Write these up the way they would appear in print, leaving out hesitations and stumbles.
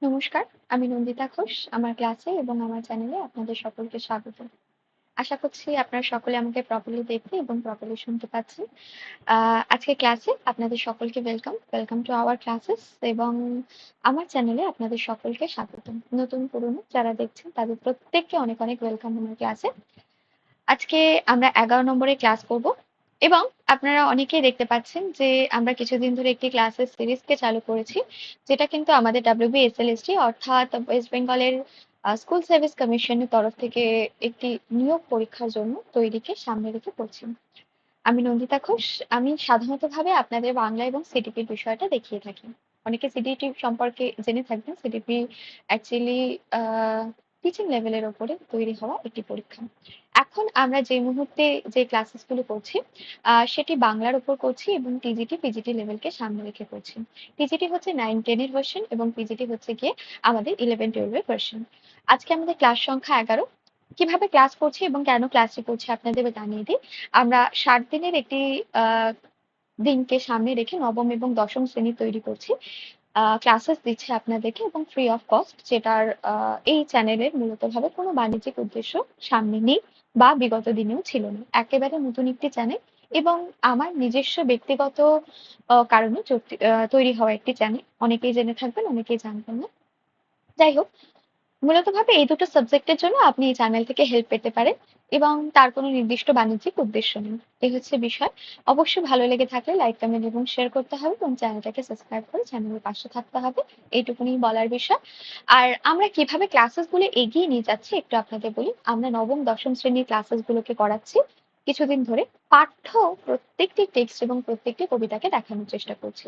নমস্কার, আমি নন্দিতা ঘোষ। আমার ক্লাসে এবং আমার চ্যানেলে আপনাদের সকলকে স্বাগত। আশা করছি আপনারা সকলে আমাকে প্রপারলি দেখতে এবং প্রপারলি শুনতে পাচ্ছেন। আজকে ক্লাসে আপনাদের সকলকে ওয়েলকাম টু আওয়ার ক্লাসেস এবং আমার চ্যানেলে আপনাদের সকলকে স্বাগতম। নতুন পুরনো যারা দেখছেন তাদের প্রত্যেককে অনেক অনেক ওয়েলকাম আমার ক্লাসে। আজকে আমরা 11 নম্বরে ক্লাস করব এবং আপনারা অনেকেই দেখতে পাচ্ছেন যে আমরা কিছুদিন ধরে একটি ক্লাসের সিরিজকে চালু করেছি, যেটা কিন্তু আমাদের WBSLST অর্থাৎ ওয়েস্ট বেঙ্গলের স্কুল সার্ভিস কমিশনের তরফ থেকে একটি নিয়োগ পরীক্ষার জন্য তৈরিকে সামনে রেখে করছি। আমি নন্দিতা ঘোষ। আমি সাধারণতভাবে আপনাদের বাংলা এবং সিডিপির বিষয়টা দেখিয়ে থাকি। অনেকে সিডিপি সম্পর্কে জেনে থাকবেন। সিডিপি অ্যাকচুয়ালি টিচিং লেভেলের ওপরে তৈরি হওয়া একটি পরীক্ষা। এখন আমরা যে মুহূর্তে যে ক্লাসেস গুলো করছি সেটি বাংলার উপর করছি এবং টিজিটি পিজিটি লেভেলকে সামনে রেখে করছি। টিজিটি হচ্ছে 9-10 এর ভার্সন এবং পিজিটি হচ্ছে গিয়ে আমাদের 11-12 এর ভার্সন। আজকে আমাদের ক্লাস সংখ্যা 11। কিভাবে ক্লাস করছি এবং কেন ক্লাসটি করছি আপনাদের জানিয়ে দিই। আমরা 60 দিনের একটি আহ দিনকে সামনে রেখে নবম এবং দশম শ্রেণী তৈরি করছি। ক্লাসেস দিচ্ছে আপনাদেরকে এবং ফ্রি অফ কস্ট, যেটার এই চ্যানেলের মূলত ভাবে কোনো বাণিজ্যিক উদ্দেশ্য সামনে নেই বা বিগত দিনেও ছিল না। একেবারে নতুন একটি চ্যানেল এবং আমার নিজস্ব ব্যক্তিগত কারণে তৈরি হওয়া একটি চ্যানেল। অনেকেই জেনে থাকবেন, অনেকেই জানবেন না। যাই হোক, মূলত ভাবে এই দুটো সাবজেক্টের জন্য আপনি এই চ্যানেল থেকে হেল্প পেতে পারেন এবং তার কোনো নির্দিষ্ট বাণিজ্যিক উদ্দেশ্য নেই। এই হচ্ছে বিষয়। অবশ্যই ভালো লেগে থাকলে লাইক, কমেন্ট এবং শেয়ার করতে হবে এবং চ্যানেলটাকে সাবস্ক্রাইব করে চ্যানেলের পাশে থাকতে হবে। এইটুকুনি বলার বিষয়। আর আমরা কিভাবে ক্লাসেস গুলো এগিয়ে নিয়ে যাচ্ছি একটু আপনাদের বলি। আমরা নবম দশম শ্রেণীর ক্লাসেস গুলোকে করাচ্ছি কিছুদিন ধরে। পাঠ্য প্রত্যেকটি টেক্সট এবং প্রত্যেকটি কবিতাকে দেখানোর চেষ্টা করছি।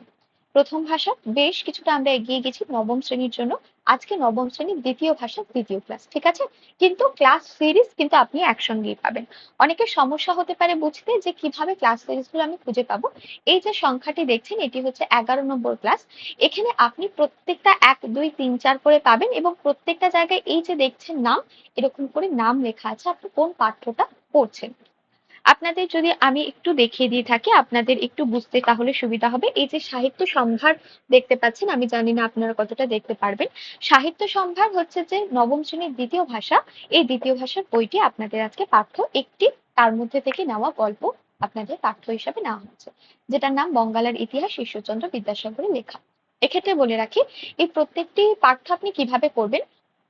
প্রথম ভাষা বেশ কিছুটা আমরা এগিয়ে গেছি নবম শ্রেণীর জন্য। আজকে নবম শ্রেণীর দ্বিতীয় ভাষা দ্বিতীয় ক্লাস, ঠিক আছে? কিন্তু ক্লাস সিরিজ কিন্তু আপনি একসঙ্গেই পাবেন। অনেকের সমস্যা হতে পারে বুঝতে যে কিভাবে ক্লাস সিরিজ গুলো আমি খুঁজে পাবো। এই যে সংখ্যাটি দেখছেন এটি হচ্ছে 11 নম্বর ক্লাস। এখানে আপনি প্রত্যেকটা 1, 2, 3, 4 করে পাবেন এবং প্রত্যেকটা জায়গায় এই যে দেখছেন নাম, এরকম করে নাম লেখা আছে আপনি কোন পাঠ্যটা পড়ছেন। আপনাদের যদি আমি একটু দেখিয়ে দিয়ে থাকি আপনাদের একটু বুঝতে তাহলে সুবিধা হবে। এই যে সাহিত্য সম্ভার দেখতে পাচ্ছেন, আমি জানি না আপনারা কতটা দেখতে পারবেন। সাহিত্য সম্ভার হচ্ছে যে নবম শ্রেণীর দ্বিতীয় ভাষা। এই দ্বিতীয় ভাষার বইটি আপনাদের আজকে পাঠ্য একটি, তার মধ্যে থেকে নেওয়া গল্প আপনাদের পাঠ্য হিসাবে নেওয়া হচ্ছে, যেটার নাম বঙ্গালার ইতিহাস ঈশ্বরচন্দ্র বিদ্যাসাগরের লেখা। এক্ষেত্রে বলে রাখি, এই প্রত্যেকটি পাঠ্য আপনি কিভাবে করবেন।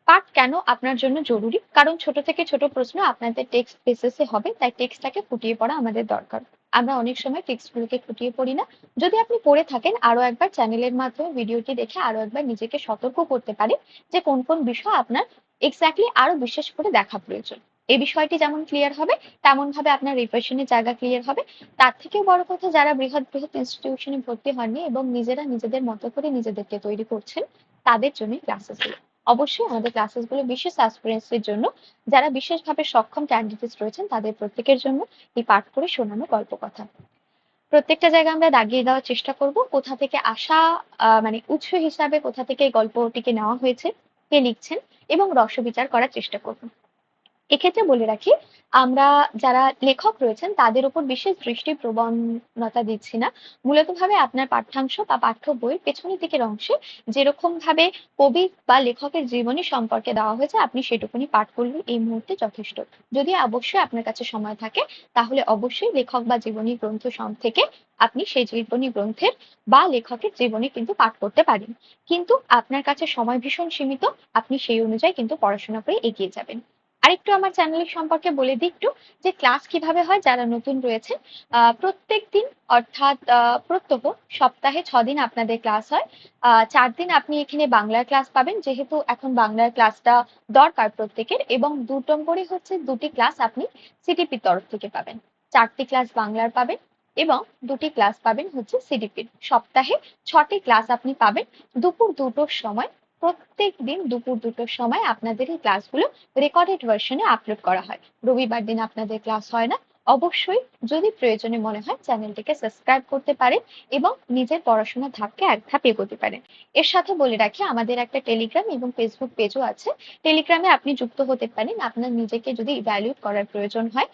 পাঠ কেন আপনার জন্য জরুরি? কারণ ছোট থেকে ছোট প্রশ্ন আপনাদের টেক্সট বেসিসে হবে, তাই টেক্সটটাকে ফুটিয়ে পড়া আমাদের দরকার। আমরা অনেক সময় টেক্সটগুলোকে ফুটিয়ে পড়ি না। যদি আপনি পড়ে থাকেন আরো একবার চ্যানেলের মাধ্যমে ভিডিওটি দেখে আরো একবার নিজেকে সতর্ক করতে পারেন যে কোন কোন বিষয় আপনার এক্স্যাক্টলি আরো বিশেষ করে দেখা প্রয়োজন। এই বিষয়টি যেমন ক্লিয়ার হবে তেমন ভাবে আপনার রিভিশনের জায়গা ক্লিয়ার হবে। তার থেকেও বড় কথা, যারা বৃহৎ বৃহৎ ইনস্টিটিউশনে ভর্তি হননি এবং নিজেরা নিজেদের মতো করে নিজেদেরকে তৈরি করছেন, তাদের জন্য ক্লাসেস গুলো। অবশ্যই আমাদের ক্লাসেস গুলো বিশেষ অ্যাসপিরেন্টসদের জন্য, যারা বিশেষভাবে সক্ষম ক্যান্ডিডেটস রয়েছেন তাদের প্রত্যেকের জন্য এই পাঠ করে শোনানো গল্প কথা। প্রত্যেকটা জায়গায় আমরা দাগিয়ে দেওয়ার চেষ্টা করব কোথা থেকে আসা, মানে উৎস হিসাবে কোথা থেকে এই গল্পটিকে নেওয়া হয়েছে, কে লিখছেন এবং রসবিচার করার চেষ্টা করব। এক্ষেত্রে বলে রাখি, আমরা যারা লেখক রয়েছেন তাদের উপর বিশেষ দৃষ্টি প্রবণতা দিচ্ছি না। মূলত ভাবে আপনার পাঠ্যাংশ বা পাঠ্য বইয়ের পেছনের দিকের অংশে যেরকম ভাবে কবি বা লেখকের জীবনী সম্পর্কে দেওয়া হয়েছে আপনি সেটুকুনি পাঠ করলে এই মুহূর্তে যথেষ্ট। যদি অবশ্যই আপনার কাছে সময় থাকে তাহলে অবশ্যই লেখক বা জীবনী গ্রন্থ থেকে আপনি সেই জীবনী গ্রন্থের বা লেখকের জীবনী কিন্তু পাঠ করতে পারেন। কিন্তু আপনার কাছে সময় ভীষণ সীমিত, আপনি সেই অনুযায়ী কিন্তু পড়াশোনা করে এগিয়ে যাবেন। আরেকটু আমার চ্যানেলের সম্পর্কে বলে দিই একটু, যে ক্লাস কিভাবে হয় যারা নতুন রয়েছেন। প্রত্যেক দিন অর্থাৎ প্রত্যহ সপ্তাহে 6 দিন আপনাদের ক্লাস হয়। 4 দিন আপনি এখানে বাংলার ক্লাস পাবেন, যেহেতু এখন বাংলার ক্লাসটা দরকার প্রত্যেকের, এবং 2 নম্বরে হচ্ছে 2টি ক্লাস আপনি সিডিপির তরফ থেকে পাবেন। 4টি ক্লাস বাংলার পাবেন এবং 2টি ক্লাস পাবেন হচ্ছে সিডিপির। সপ্তাহে 6টি ক্লাস আপনি পাবেন দুপুর 2টোর সময়। প্রত্যেক দিন দুপুর 2টোর সময় আপনাদের এই ক্লাসগুলো রেকর্ডেড ভার্সনে আপলোড করা হয়। রবিবার দিন আপনাদের ক্লাস হয় না। অবশ্যই যদি প্রয়োজনে মনে হয় চ্যানেলটিকে সাবস্ক্রাইব করতে পারেন এবং নিজের পড়াশোনার ধাপকে এক ধাপ এগোতে পারেন। এর সাথে বলে রাখি, আমাদের একটা টেলিগ্রাম এবং ফেসবুক পেজও আছে। টেলিগ্রামে আপনি যুক্ত হতে পারেন আপনার নিজেকে যদি ইভ্যালুয়েট করার প্রয়োজন হয়।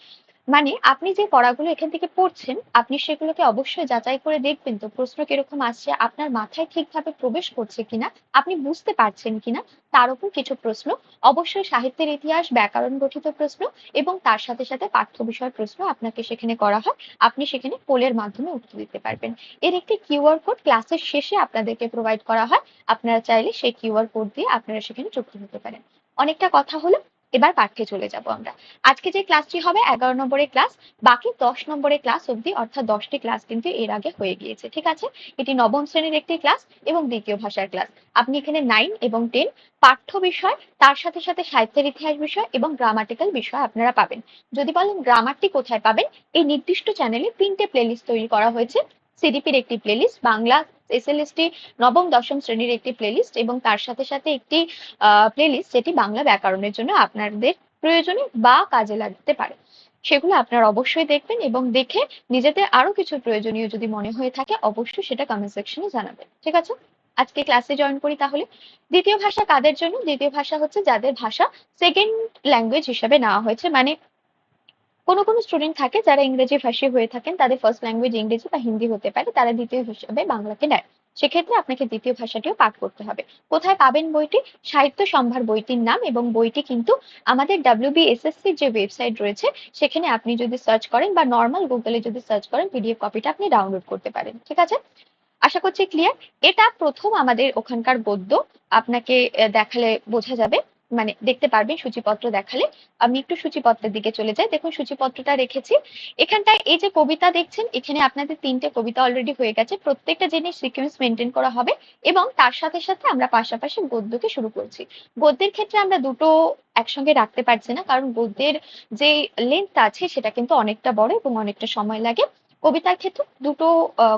মানে আপনি যে পড়াগুলো এখান থেকে পড়ছেন, আপনি সেগুলোকে অবশ্যই যাচাই করে দেখবেন তো প্রশ্ন কিরকম আসছে, আপনার মাথায় ঠিকভাবে প্রবেশ করছে কিনা, আপনি বুঝতে পারছেন কিনা, তার উপর কিছু প্রশ্ন, অবশ্যই সাহিত্যের ইতিহাস, ব্যাকরণ গঠিত প্রশ্ন এবং তার সাথে সাথে পাঠ্য বিষয় প্রশ্ন আপনাকে সেখানে করা হয়। আপনি সেখানে পোলের মাধ্যমে উত্তর দিতে পারবেন। এর একটি কিউআর কোড ক্লাসের শেষে আপনাদেরকে প্রোভাইড করা হয়। আপনারা চাইলে সেই কিউআর কোড দিয়ে আপনারা সেখানে যুক্ত হতে পারেন। অনেকটা কথা হলো, এবার পাঠ্যে চলে যাব আমরা। আজকে যে ক্লাসটি হবে 11 নম্বরের ক্লাস, বাকি 10 নম্বরের ক্লাস অবধি অর্থাৎ 10টি ক্লাস কিন্তু এর আগে হয়ে গিয়েছে, ঠিক আছে? এটি নবম শ্রেণীর একটি ক্লাস এবং দ্বিতীয় ভাষার ক্লাস। আপনি এখানে 9 এবং 10 পাঠ্য বিষয়, তার সাথে সাথে সাহিত্যের ইতিহাস বিষয় এবং গ্রামাটিক্যাল বিষয় আপনারা পাবেন। যদি বলেন গ্রামারটি কোথায় পাবেন, এই নির্দিষ্ট চ্যানেলে 3টে প্লেলিস্ট তৈরি করা হয়েছে। সিডিপির একটি প্লেলিস্ট, বাংলা এসএলএসটি নবম দশম শ্রেণীর একটি প্লেলিস্ট এবং তার সাথে সাথে একটি প্লেলিস্ট যেটি বাংলা ব্যাকরণের জন্য আপনাদের প্রয়োজনে বা কাজে লাগতে পারে। সেগুলো আপনারা অবশ্যই দেখবেন এবং দেখে নিজেদের আরো কিছু প্রয়োজনীয় যদি মনে হয়ে থাকে অবশ্যই সেটা কমেন্ট সেকশনে জানাবেন, ঠিক আছে? আজকে ক্লাসে জয়েন করি তাহলে। দ্বিতীয় ভাষা কাদের জন্য? দ্বিতীয় ভাষা হচ্ছে যাদের ভাষা সেকেন্ড ল্যাঙ্গুয়েজ হিসাবে নেওয়া হয়েছে, মানে কোনো কোনো স্টুডেন্ট থাকে যারা ইংরেজি ভাষী হয়ে থাকেন, তাদের ফার্স্ট ল্যাঙ্গুয়েজ ইংরেজি বা হিন্দি হতে পারে, তারা দ্বিতীয় হিসাবে বাংলাকে নেয়। সেক্ষেত্রে আপনাকে দ্বিতীয় ভাষাটিও পাঠ করতে হবে। কোথায় পাবেন বইটি? সাহিত্য সম্ভার বইটির নাম, এবং বইটি কিন্তু আমাদের WBSSC যে ওয়েবসাইট রয়েছে সেখানে আপনি যদি সার্চ করেন বা নর্মাল গুগলে যদি সার্চ করেন পিডিএফ কপিটা আপনি ডাউনলোড করতে পারেন, ঠিক আছে? আশা করছি ক্লিয়ার। এটা প্রথম আমাদের ওখানকার গদ্য, আপনাকে দেখালে বোঝা যাবে, মানে দেখতে পারবেন সূচিপত্র দেখালে। আমি একটু সূচিপত্রের দিকে চলে যাই, দেখুন সূচিপত্রটা রেখেছি এখানটায়। এই যে কবিতা দেখছেন, এখানে আপনাদের 3টে কবিতা অলরেডি হয়ে গেছে, প্রত্যেকটা জিনিস সিকোয়েন্স মেনটেন করা হবে এবং তার সাথে সাথে আমরা পাশাপাশি গদ্যকে শুরু করছি। গদ্যের ক্ষেত্রে আমরা দুটো একসঙ্গে রাখতে পারছি না, কারণ গদ্যের যে লেন্থ আছে সেটা কিন্তু অনেকটা বড় এবং অনেকটা সময় লাগে। কবিতার ক্ষেত্রে দুটো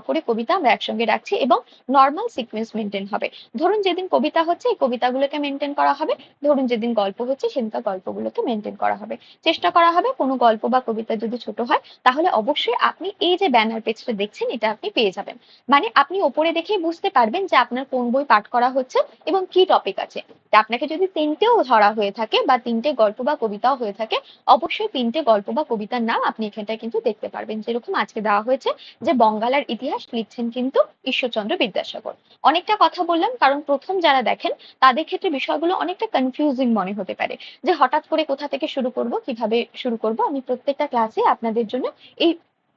করে কবিতা আমরা একসঙ্গে রাখছি এবং নর্মাল সিকোয়েন্স মেনটেন হবে। ধরুন যেদিন কবিতা হচ্ছে এই কবিতাগুলোকে মেনটেন করা হবে, ধরুন যেদিন গল্প হচ্ছে সেদিনকার গল্পগুলোকে মেনটেন করা হবে। চেষ্টা করা হবে কোনো গল্প বা কবিতা যদি ছোট হয় তাহলে অবশ্যই আপনি এই যে ব্যানার পেজটা দেখছেন এটা আপনি পেয়ে যাবেন। মানে আপনি ওপরে দেখেই বুঝতে পারবেন যে আপনার কোন বই পাঠ করা হচ্ছে এবং কি টপিক আছে। আপনাকে যদি 3টেও ধরা হয়ে থাকে বা 3টে গল্প বা কবিতাও হয়ে থাকে, অবশ্যই 3টে গল্প বা কবিতার নাম আপনি এখানটায় কিন্তু দেখতে পারবেন। যেরকম আজকে দেওয়া হয়েছে যে বঙ্গালার ইতিহাস লিখছেন কিন্তু ঈশ্বরচন্দ্র বিদ্যাসাগর। অনেকটা কথা বললাম কারণ প্রথম যারা দেখেন তাদের ক্ষেত্রে বিষয়গুলো অনেকটা কনফিউজিং মনে হতে পারে, যে হঠাৎ করে কোথা থেকে শুরু করব, কিভাবে শুরু করব। আমি প্রত্যেকটা ক্লাসে আপনাদের জন্য এই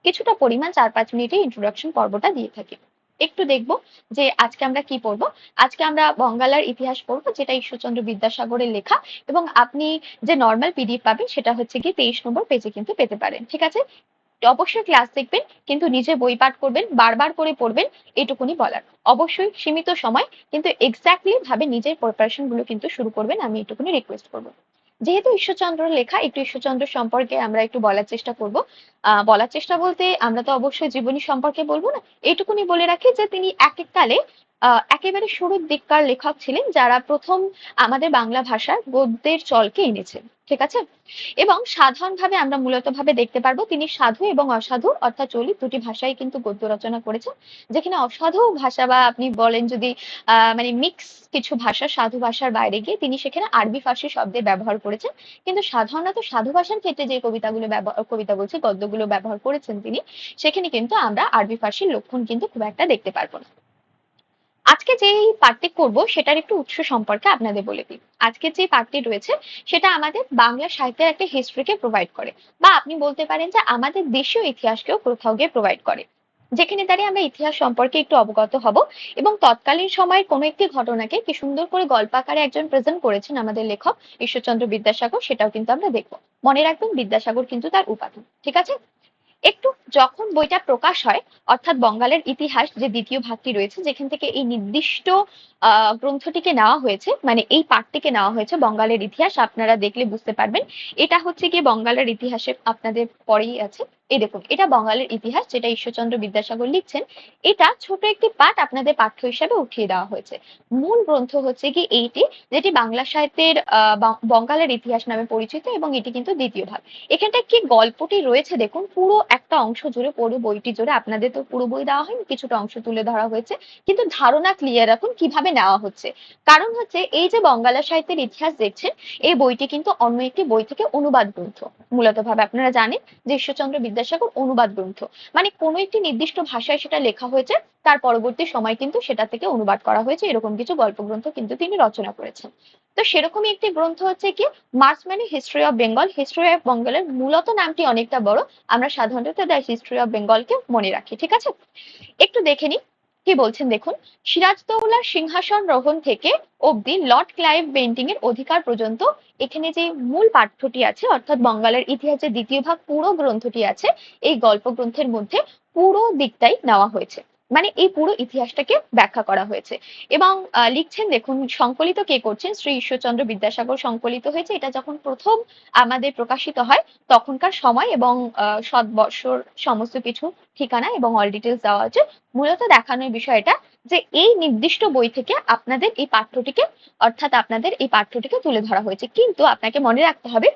কিছুটা পরিমাণ 4-5 মিনিটের ইন্ট্রোডাকশন পর্বটা দিয়ে থাকি। একটু দেখব যে আজকে আমরা কি পড়বো। আজকে আমরা বঙ্গালার ইতিহাস পড়বো, যেটা ঈশ্বরচন্দ্র বিদ্যাসাগরের লেখা, এবং আপনি যে নর্মাল পিডিএফ পাবেন সেটা হচ্ছে কি 23 নম্বর পেজে কিন্তু পেতে পারেন, ঠিক আছে? অবশ্যই ক্লাস দেখবেন কিন্তু নিজে বই পাঠ করবেন, বারবার করে পড়বেন, এটুকুনি বলার। অবশ্যই সীমিত সময়, কিন্তু এক্স্যাক্টলি ভাবে নিজের প্রিপারেশন গুলো কিন্তু শুরু করবেন, আমি এটুকুনি রিকোয়েস্ট করবো। যেহেতু ঈশ্বরচন্দ্র লেখা, একটু ঈশ্বরচন্দ্র সম্পর্কে আমরা একটু বলার চেষ্টা করব। বলার চেষ্টা বলতে আমরা তো অবশ্যই জীবনী সম্পর্কে বলবো না, এইটুকুনি বলে রাখি যে তিনি এক এক কালে একেবারে শুরুর দিককার লেখক ছিলেন যারা প্রথম আমাদের বাংলা ভাষার গদ্যের চলকে এনেছেন, ঠিক আছে? এবং সাধারণভাবে আমরা মূলত ভাবে দেখতে পারবো তিনি সাধু এবং অসাধু অর্থাৎ চলিত দুটি ভাষায় কিন্তু গদ্য রচনা করেছেন। যেখানে অসাধু ভাষা বা আপনি বলেন যদি মানে মিক্স কিছু ভাষা, সাধু ভাষার বাইরে গিয়ে তিনি সেখানে আরবি ফার্সি শব্দের ব্যবহার করেছেন। কিন্তু সাধারণত সাধু ভাষার ক্ষেত্রে যে কবিতাগুলো কবিতা বলছি গদ্যগুলো ব্যবহার করেছেন তিনি, সেখানে কিন্তু আমরা আরবি ফার্সির লক্ষণ কিন্তু খুব একটা দেখতে পারবো না। আজকে যেই পাঠটি করব সেটার একটু উৎস সম্পর্কে আপনাদের বলে দিই। আজকের যে পাঠটি রয়েছে সেটা আমাদের বাংলা সাহিত্যের একটা হিস্ট্রিকে প্রোভাইড করে, বা আপনি বলতে পারেন যে আমাদের দেশীয় ইতিহাসকেও কোথাও গিয়ে প্রোভাইড করে, যেখানে দাঁড়িয়ে আমরা ইতিহাস সম্পর্কে একটু অবগত হব এবং তৎকালীন সময়ের কোনো একটি ঘটনাকে কি সুন্দর করে গল্প আকারে একজন প্রেজেন্ট করেছেন আমাদের লেখক ঈশ্বরচন্দ্র বিদ্যাসাগর, সেটাও কিন্তু আমরা দেখবো। মনে রাখবেন বিদ্যাসাগর কিন্তু তার উপাধি, ঠিক আছে? একটু যখন বইটা প্রকাশ হয়, অর্থাৎ বঙ্গালের ইতিহাস যে দ্বিতীয় ভাগটি রয়েছে যেখান থেকে এই নির্দিষ্ট গ্রন্থটিকে নেওয়া হয়েছে, মানে এই পাঠটিকে নেওয়া হয়েছে বঙ্গালের ইতিহাস, আপনারা দেখলে বুঝতে পারবেন। এটা হচ্ছে গিয়ে বঙ্গালের ইতিহাসে আপনাদের পরেই আছে। এই দেখুন, এটা বঙ্গালের ইতিহাস যেটা ঈশ্বরচন্দ্র বিদ্যাসাগর লিখছেন। এটা ছোট একটি পাঠ আপনাদের পাঠ্য হিসাবে উঠিয়ে দেওয়া হয়েছে। মূল গ্রন্থ হচ্ছে কি এইটি, যেটি বাংলা সাহিত্যের বঙ্গালের ইতিহাস নামে পরিচিত, এবং এটি কিন্তু দ্বিতীয় ভাগ। এখানটা কি গল্পটি রয়েছে দেখুন, পুরো একটা অংশ জুড়ে, পুরো বইটি জুড়ে, আপনাদের তো পুরো বই দেওয়া হয়নি, কিছুটা অংশ তুলে ধরা হয়েছে, কিন্তু ধারণা ক্লিয়ার রাখুন কিভাবে নেওয়া হচ্ছে। কারণ হচ্ছে এই যে বঙ্গালা সাহিত্যের ইতিহাস দেখছেন, এই বইটি কিন্তু অন্য একটি বই থেকে অনুবাদ গ্রন্থ। মূলত ভাবে আপনারা জানেন যে ঈশ্বরচন্দ্র বিদ্যাসাগর অনুবাদ গ্রন্থ, মানে কোনো একটি নির্দিষ্ট ভাষায় সেটা লেখা হয়েছে, তার পরবর্তী সময় কিন্তু সেটা থেকে অনুবাদ করা হয়েছে, এরকম কিছু গল্প গ্রন্থ কিন্তু তিনি রচনা করেছেন। তো সেরকমই একটি গ্রন্থ হচ্ছে কি মার্কস মানে history of Bengal. History of বেঙ্গলের মূলত নামটি অনেকটা বড়, আমরা সাধারণত দ্য হিস্ট্রি অফ বেঙ্গলকে মনে রাখি, ঠিক আছে। একটু দেখে নিই কি বলছেন দেখুন। সিরাজদৌল্লার সিংহাসন রোহণ থেকে অবধি লর্ড ক্লাইভ বেন্টিং এর অধিকার পর্যন্ত, এখানে যে মূল পাঠ্যটি আছে অর্থাৎ বঙ্গালের ইতিহাসের দ্বিতীয় ভাগ পুরো গ্রন্থটি আছে, এই গল্প গ্রন্থের মধ্যে পুরো দিকটাই নেওয়া হয়েছে, মানে এই পুরো ইতিহাসটাকে ব্যাখ্যা করা হয়েছে। এবং লিখছেন দেখুন, সংকলিত কে করছেন, শ্রী ঈশ্বরচন্দ্র বিদ্যাসাগর সংকলিত হয়েছে। এটা যখন প্রথম আমাদের প্রকাশিত হয় তখনকার সময় এবং শত বৎসর সমস্ত কিছু ঠিকানা এবং অল ডিটেলস দেওয়া আছে। মূলত দেখানোর বিষয় এটা যে এই নির্দিষ্ট বই থেকে আপনাদের এই পাঠ্যটিকে, অর্থাৎ আপনাদের এই পাঠ্যটিকে তুলে ধরা হয়েছে। কিন্তু আপনাকে মনে রাখতে হবে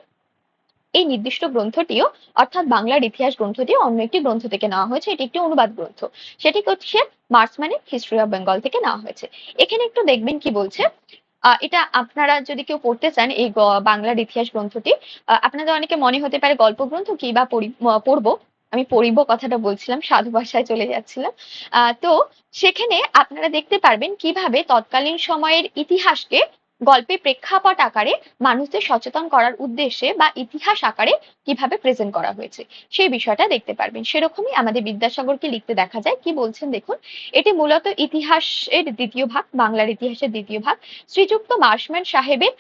এই নির্দিষ্ট গ্রন্থটিও, অর্থাৎ বাংলার ইতিহাস গ্রন্থটিও অন্য একটি গ্রন্থ থেকে নেওয়া হয়েছে, এটি একটি অনুবাদ গ্রন্থ। সেটি হচ্ছে মার্কস মানে হিস্ট্রি অফ বেঙ্গল থেকে নেওয়া হয়েছে। এখানে একটু দেখবেন কি বলছে। এটা আপনারা যদি কেউ পড়তে চান এই বাংলার ইতিহাস গ্রন্থটি, আপনাদের অনেকে মনে হতে পারে গল্প গ্রন্থ কি বা পড়বো, আমি পড়িব কথাটা বলছিলাম, সাধু ভাষায় চলে যাচ্ছিলাম। তো সেখানে আপনারা দেখতে পারবেন কিভাবে তৎকালীন সময়ের ইতিহাসকে গল্পে প্রেক্ষাপট আকারে মানুষদের সচেতন করার উদ্দেশ্যে বা ইতিহাস আকারে কিভাবে প্রেজেন্ট করা হয়েছে সেই বিষয়টা দেখতে পারবেন। সেরকমই আমাদের বিদ্যাসাগরকে লিখতে দেখা যায়। কি বলছেন দেখুন, এটি মূলত ইতিহাসের দ্বিতীয় ভাগ, বাংলার ইতিহাসের দ্বিতীয় ভাগ। শ্রীযুক্ত মার্শম্যান সাহেবের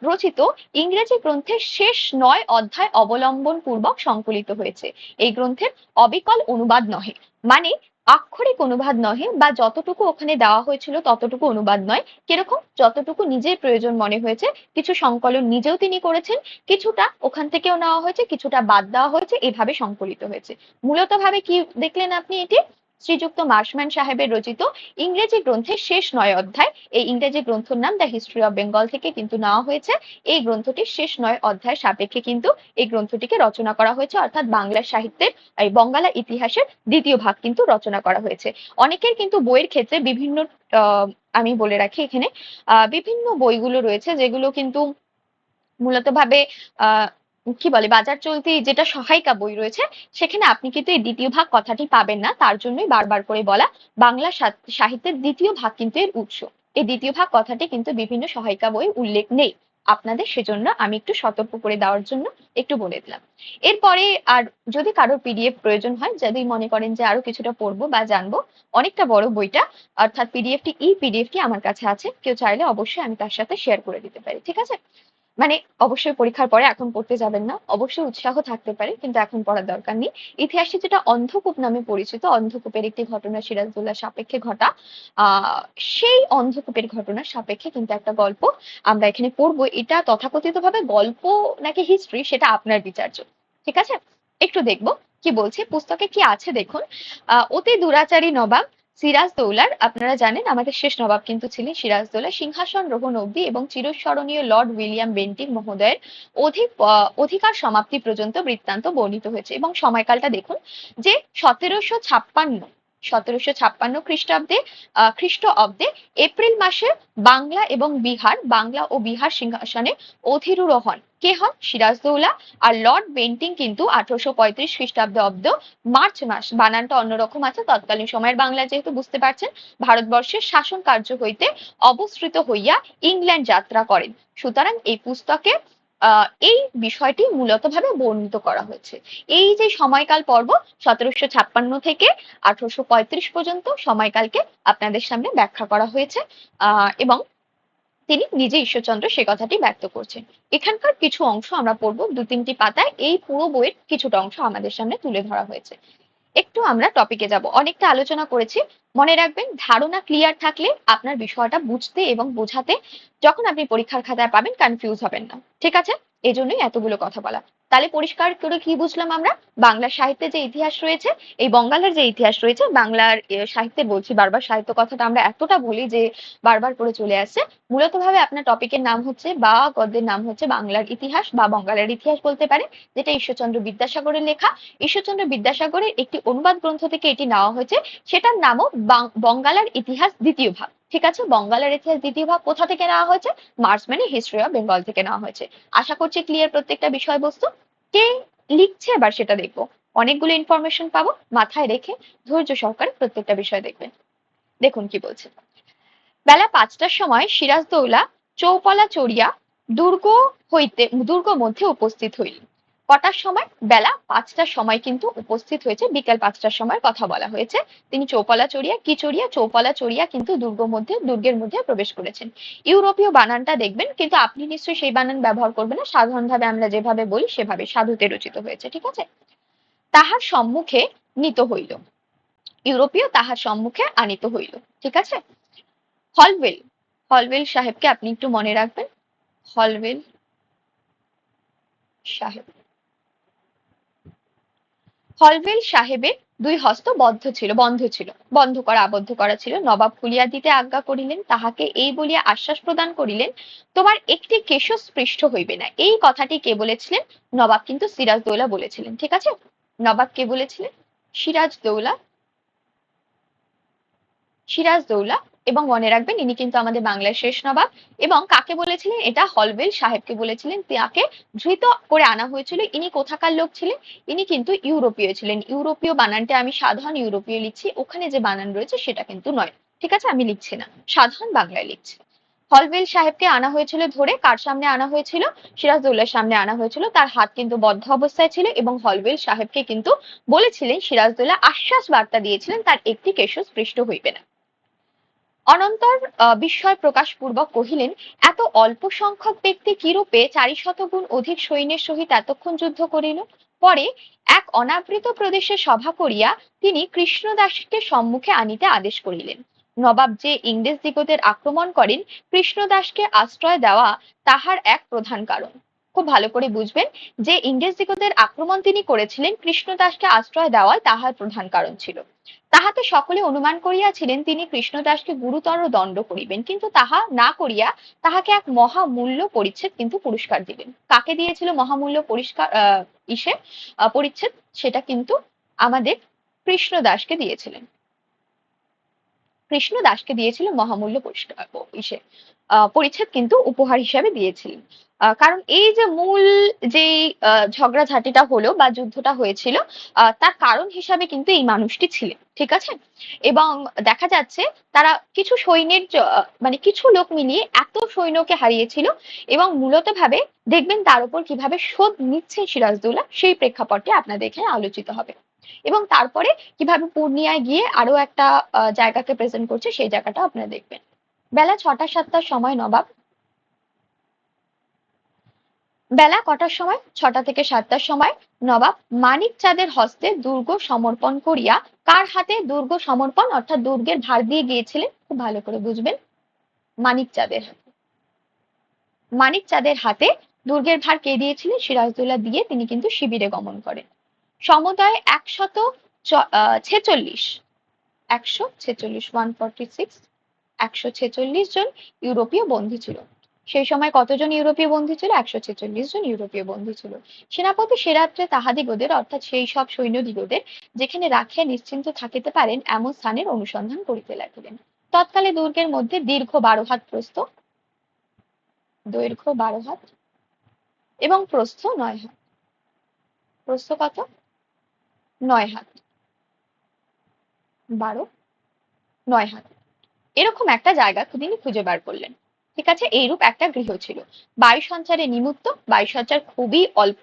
রচিত ইংরেজি গ্রন্থের শেষ 9 অধ্যায় অবলম্বন পূর্বক সংকলিত হয়েছে। এই গ্রন্থের অবিকল অনুবাদ নহে, মানে আক্ষরিক অনুবাদ নহে, বা যতটুকু ওখানে দেওয়া হয়েছিল ততটুকু অনুবাদ নয়। কিরকম, যতটুকু নিজের প্রয়োজন মনে হয়েছে, কিছু সংকলন নিজেও তিনি করেছেন, কিছুটা ওখান থেকেও নেওয়া হয়েছে, কিছুটা বাদ দেওয়া হয়েছে, এভাবে সংকলিত হয়েছে। মূলত ভাবে কি দেখলেন আপনি, এটি শ্রীযুক্ত মার্শম্যান সাহেবের রচিত ইংরেজি গ্রন্থের শেষ 9 অধ্যায়। এই ইংরেজি গ্রন্থের নাম দ্য হিস্ট্রি অফ বেঙ্গল থেকে কিন্তু নেওয়া হয়েছে। এই গ্রন্থটির শেষ 9 অধ্যায় সাপেক্ষে কিন্তু এই গ্রন্থটিকে রচনা করা হয়েছে, অর্থাৎ বাংলা সাহিত্যের এই বঙ্গালা ইতিহাসের দ্বিতীয় ভাগ কিন্তু রচনা করা হয়েছে। অনেকের কিন্তু বইয়ের ক্ষেত্রে বিভিন্ন, আমি বলে রাখি এখানে, বিভিন্ন বইগুলো রয়েছে যেগুলো কিন্তু মূলত ভাবে আহ কি বলে বাজার চলতি যেটা সহায়িকা বই রয়েছে, সেখানে আপনি কিন্তু এই দ্বিতীয় ভাগ কথাটি পাবেন না। তার জন্যই বারবার করে বলা, বাংলা সাহিত্যের দ্বিতীয় ভাগ কিন্তু এর উৎস। এই দ্বিতীয় ভাগ কথাটি কিন্তু বিভিন্ন সহায়িকা বই উল্লেখ নেই আপনাদের, সেজন্য আমি একটু সতর্ক করে দেওয়ার জন্য একটু বলে দিলাম। এরপরে আর যদি কারোর পিডিএফ প্রয়োজন হয়, যদি মনে করেন যে আরো কিছুটা পড়বো বা জানবো, অনেকটা বড় বইটা, অর্থাৎ পিডিএফটি আমার কাছে আছে, কেউ চাইলে অবশ্যই আমি তার সাথে শেয়ার করে দিতে পারি, ঠিক আছে। মানে অবশ্যই পরীক্ষার পরে এখন পড়তে যাবেন না, অবশ্যই উৎসাহ থাকতে পারে কিন্তু এখন পড়ার দরকার নেই। ইতিহাসে যেটা অন্ধকূপ নামে পরিচিত, অন্ধকূপের একটি ঘটনা সিরাজদৌল্লার সাপেক্ষে ঘটা, আহ সেই অন্ধকূপের ঘটনার সাপেক্ষে কিন্তু একটা গল্প আমরা এখানে পড়বো। এটা তথাকথিত ভাবে গল্প নাকি হিস্ট্রি সেটা আপনার বিচার্য, ঠিক আছে। একটু দেখবো কি বলছে পুস্তকে কি আছে দেখুন। অতি দুরাচারী নবাব সিরাজদৌলার, আপনারা জানেন আমাদের শেষ নবাব কিন্তু ছিলেন সিরাজদৌলা, সিংহাসন রোহণ অবধি এবং চিরস্মরণীয় লর্ড উইলিয়াম বেন্টিং মহোদয়ের অধিকার সমাপ্তি পর্যন্ত বৃত্তান্ত বর্ণিত হয়েছে। এবং সময়কালটা দেখুন যে 1756 খ্রিস্টাব্দে, খ্রিস্ট অব্দে এপ্রিল মাসে বাংলা ও বিহার সিংহাসনে অধিরোহণ কে হন, সিরাজদৌলা। আর লর্ড বেন্টিং কিন্তু 1835 খ্রিস্টাব্দ অব্দ মার্চ মাস, বানানটা অন্যরকম আছে, তৎকালীন সময়ের বাংলা যেহেতু বুঝতে পারছেন, ভারতবর্ষের শাসন কার্য হইতে অবসৃত হইয়া ইংল্যান্ড যাত্রা করেন। সুতরাং এই পুস্তকে এই বিষয়টি মূলত ভাবে বর্ণিত করা হয়েছে। এই যে সময়কাল পর্ব 1756 থেকে 1835 পর্যন্ত সময়কালকে আপনাদের সামনে ব্যাখ্যা করা হয়েছে, এবং তিনি নিজে ঈশ্বরচন্দ্র সে কথাটি ব্যক্ত করছেন। এখানকার কিছু অংশ আমরা পড়বো 2-3টি পাতায়, এই পুরো বইয়ের কিছুটা অংশ আমাদের সামনে তুলে ধরা হয়েছে। একটু আমরা টপিকে যাব, অনেকটা আলোচনা করেছি। মনে রাখবেন, ধারণা ক্লিয়ার থাকলে আপনার বিষয়টা বুঝতে এবং বোঝাতে যখন আপনি পরীক্ষার খাতায় পাবেন কনফিউজ হবেন না, ঠিক আছে। এজন্যই এতগুলো কথা বলা। তাহলে পরিষ্কার করে কি বুঝলাম আমরা, বাংলা সাহিত্যে যে ইতিহাস রয়েছে, এই বঙ্গালের যে ইতিহাস রয়েছে, বাংলার সাহিত্যে বলছি বারবার, সাহিত্য কথাটা আমরা এতটা বলি যে বারবার করে চলে আসছে। মূলত ভাবে আপনার টপিকের নাম হচ্ছে বা গদ্যের নাম হচ্ছে বাংলার ইতিহাস বা বঙ্গালের ইতিহাস বলতে পারে, যেটা ঈশ্বরচন্দ্র বিদ্যাসাগরের লেখা। ঈশ্বরচন্দ্র বিদ্যাসাগরের একটি অনুবাদ গ্রন্থ থেকে এটি নেওয়া হয়েছে, সেটার নামও বঙ্গালার ইতিহাস দ্বিতীয় ভাগ। ঠিক আছে, বঙ্গালের ইতিহাস দ্বিতীয় ভাগ কোথা থেকে নেওয়া হয়েছে? মার্সম্যানি হিস্ট্রি অফ বেঙ্গল থেকে নেওয়া হয়েছে। আশা করছি ক্লিয়ার প্রত্যেকটা বিষয়বস্তু। কে লিখছে এবার সেটা দেখবো, অনেকগুলো ইনফরমেশন পাবো, মাথায় রেখে ধৈর্য সহকারে প্রত্যেকটা বিষয় দেখবেন। দেখুন কি বলছে। বেলা 5টার সময় সিরাজদৌলা চৌপলা চড়িয়া দুর্গ মধ্যে উপস্থিত হইল। কটার সময়? বেলা 5টার সময় কিন্তু উপস্থিত হয়েছে, বিকেল 5টার সময় কথা বলা হয়েছে। তিনি চৌপলা চড়িয়া কি চড়িয়া? চৌপলা চড়িয়া কিন্তু দুর্গের মধ্যে প্রবেশ করেছেন। ইউরোপীয় বানানটা দেখবেন, কিন্তু আপনি নিশ্চয়ই সেই বানান ব্যবহার করবেন না, সাধারণভাবে আমরা যেভাবে বলি সেভাবে সাধুতে রচিত হয়েছে। ঠিক আছে, তাহার সম্মুখে নিত হইল, ইউরোপীয় তাহার সম্মুখে আনিত হইল। ঠিক আছে, হলওয়েল, হলওয়েল সাহেবকে আপনি একটু মনে রাখবেন, হলওয়েল সাহেব। হলওয়েল সাহেবের দুই হস্ত বন্ধ করা আবদ্ধ করা ছিল। নবাব খুলিয়া দিতে আজ্ঞা করিলেন, তাহাকে এই বলিয়া আশ্বাস প্রদান করিলেন, তোমার একটি কেশও স্পৃষ্ট হইবে না। এই কথাটি কে বলেছিলেন? নবাব কিন্তু সিরাজদৌলা বলেছিলেন। ঠিক আছে, নবাব কে বলেছিলেন? সিরাজদৌলা। সিরাজদৌলা, এবং মনে রাখবেন ইনি কিন্তু আমাদের বাংলার শেষ নবাব। এবং কাকে বলেছিলেন? এটা হলওয়েল সাহেবকে বলেছিলেন, তাকে ধৃত করে আনা হয়েছিল। ইনি কোথাকার লোক ছিলেন? ইনি কিন্তু ইউরোপীয় ছিলেন। ইউরোপীয় বানানটা আমি সাধারণ ইউরোপীয় লিখছি, ওখানে যে বানান রয়েছে সেটা কিন্তু নয়। ঠিক আছে, আমি লিখছি না, সাধারণ বাংলায় লিখছি। হলওয়েল সাহেবকে আনা হয়েছিল ধরে, কার সামনে আনা হয়েছিল? সিরাজদৌল্লার সামনে আনা হয়েছিল। তার হাত কিন্তু বদ্ধ অবস্থায় ছিল এবং হলওয়েল সাহেবকে কিন্তু বলেছিলেন, সিরাজদৌল্লা আশ্বাস বার্তা দিয়েছিলেন তার একটি কেশও স্পৃষ্ট হইবে না। অনন্তর বিস্ময় প্রকাশ পূর্বক কহিলেন, এত অল্প সংখ্যক ব্যক্তি কিরূপে 400 গুণ অধিক সৈন্যের সহিত এতক্ষণ যুদ্ধ করিল? পরে এক অনাবৃত প্রদেশে সভা করিয়া তিনি কৃষ্ণদাসকে সম্মুখে আনিতে আদেশ করিলেন। নবাব যে ইংরেজ দিগদের আক্রমণ করেন, কৃষ্ণদাসকে আশ্রয় দেওয়া তাহার এক প্রধান কারণ। খুব ভালো করে বুঝবেন, যে ইংরেজ দিগদের আক্রমণ তিনি করেছিলেন, কৃষ্ণদাসকে আশ্রয় দেওয়াই তাহার প্রধান কারণ ছিল। তাহাতে সকলে অনুমান করিয়াছিলেন তিনি কৃষ্ণদাসকে গুরুতর দণ্ড করিবেন, কিন্তু তাহা না করিয়া তাহাকে এক মহামূল্য পরিচ্ছেদ কিন্তু পুরস্কার দিবেন। কাকে দিয়েছিল মহামূল্য পরিচ্ছেদ? সেটা কিন্তু আমাদের কৃষ্ণদাসকে দিয়েছিলেন। কৃষ্ণদাসকে দিয়েছিল মহামূল্য পরিচ্ছেদ কিন্তু উপহার হিসাবে দিয়েছিলেন। কারণ এই যে মূল যে ঝগড়াঝাটিটা হলো বা যুদ্ধটা হয়েছিল, তার কারণ হিসাবে কিন্তু এই মানুষটি ছিলেন। ঠিক আছে, এবং দেখা যাচ্ছে তারা কিছু সৈন্যের মানে কিছু লোক মিলিয়ে এত সৈন্যকে হারিয়েছিল, এবং মূলত ভাবে দেখবেন তার উপর কিভাবে শোধ নিচ্ছে সিরাজদৌল্লা, সেই প্রেক্ষাপটে আপনাদের এখানে আলোচিত হবে। এবং তারপরে কিভাবে পূর্ণিয়ায় গিয়ে আরো একটা জায়গাকে প্রেজেন্ট করছে, সেই জায়গাটা আপনারা দেখবেন। বেলা 6টা-7টার সময় নবাব, বেলা কটার সময়? 6টা থেকে 7টার সময় নবাব মানিক চাঁদের হস্তে দুর্গ সমর্পণ করিয়া, কার হাতে দুর্গ সমর্পণ অর্থাৎ দুর্গের ভার দিয়ে গিয়েছিলেন? খুব ভালো করে বুঝবেন, মানিক চাঁদের হাতে। মানিক চাঁদের হাতে দুর্গের ভার কে দিয়েছিলেন? সিরাজদৌল্লা দিয়ে তিনি কিন্তু শিবিরে গমন করেন। সমুদায় 146 146 জন ইউরোপীয় বন্দী ছিল। সেই সময় কতজন ইউরোপীয় বন্দী ছিল? 146 জন ইউরোপীয় বন্দী ছিল। সেনাপতি সে রাত্রে তাহাদিগদের অর্থাৎ সেই সব সৈন্যদিগদের যেখানে রাখিয়া নিশ্চিন্ত থাকিতে পারেন এমন স্থানের অনুসন্ধান করিতে লাগিলেন। তৎকালে দুর্গের মধ্যে দীর্ঘ 12 হাত প্রস্থ, দৈর্ঘ্য 12 হাত এবং প্রস্থ 9 হাত। প্রস্থ কত? 9 হাত, 12, 9 হাত, এরকম একটা জায়গা তিনি খুঁজে বার করলেন। ঠিক আছে, এইরূপ একটা গৃহ ছিল। বায়ু সঞ্চারে নিমুক্ত, বায়ু সঞ্চার খুবই অল্প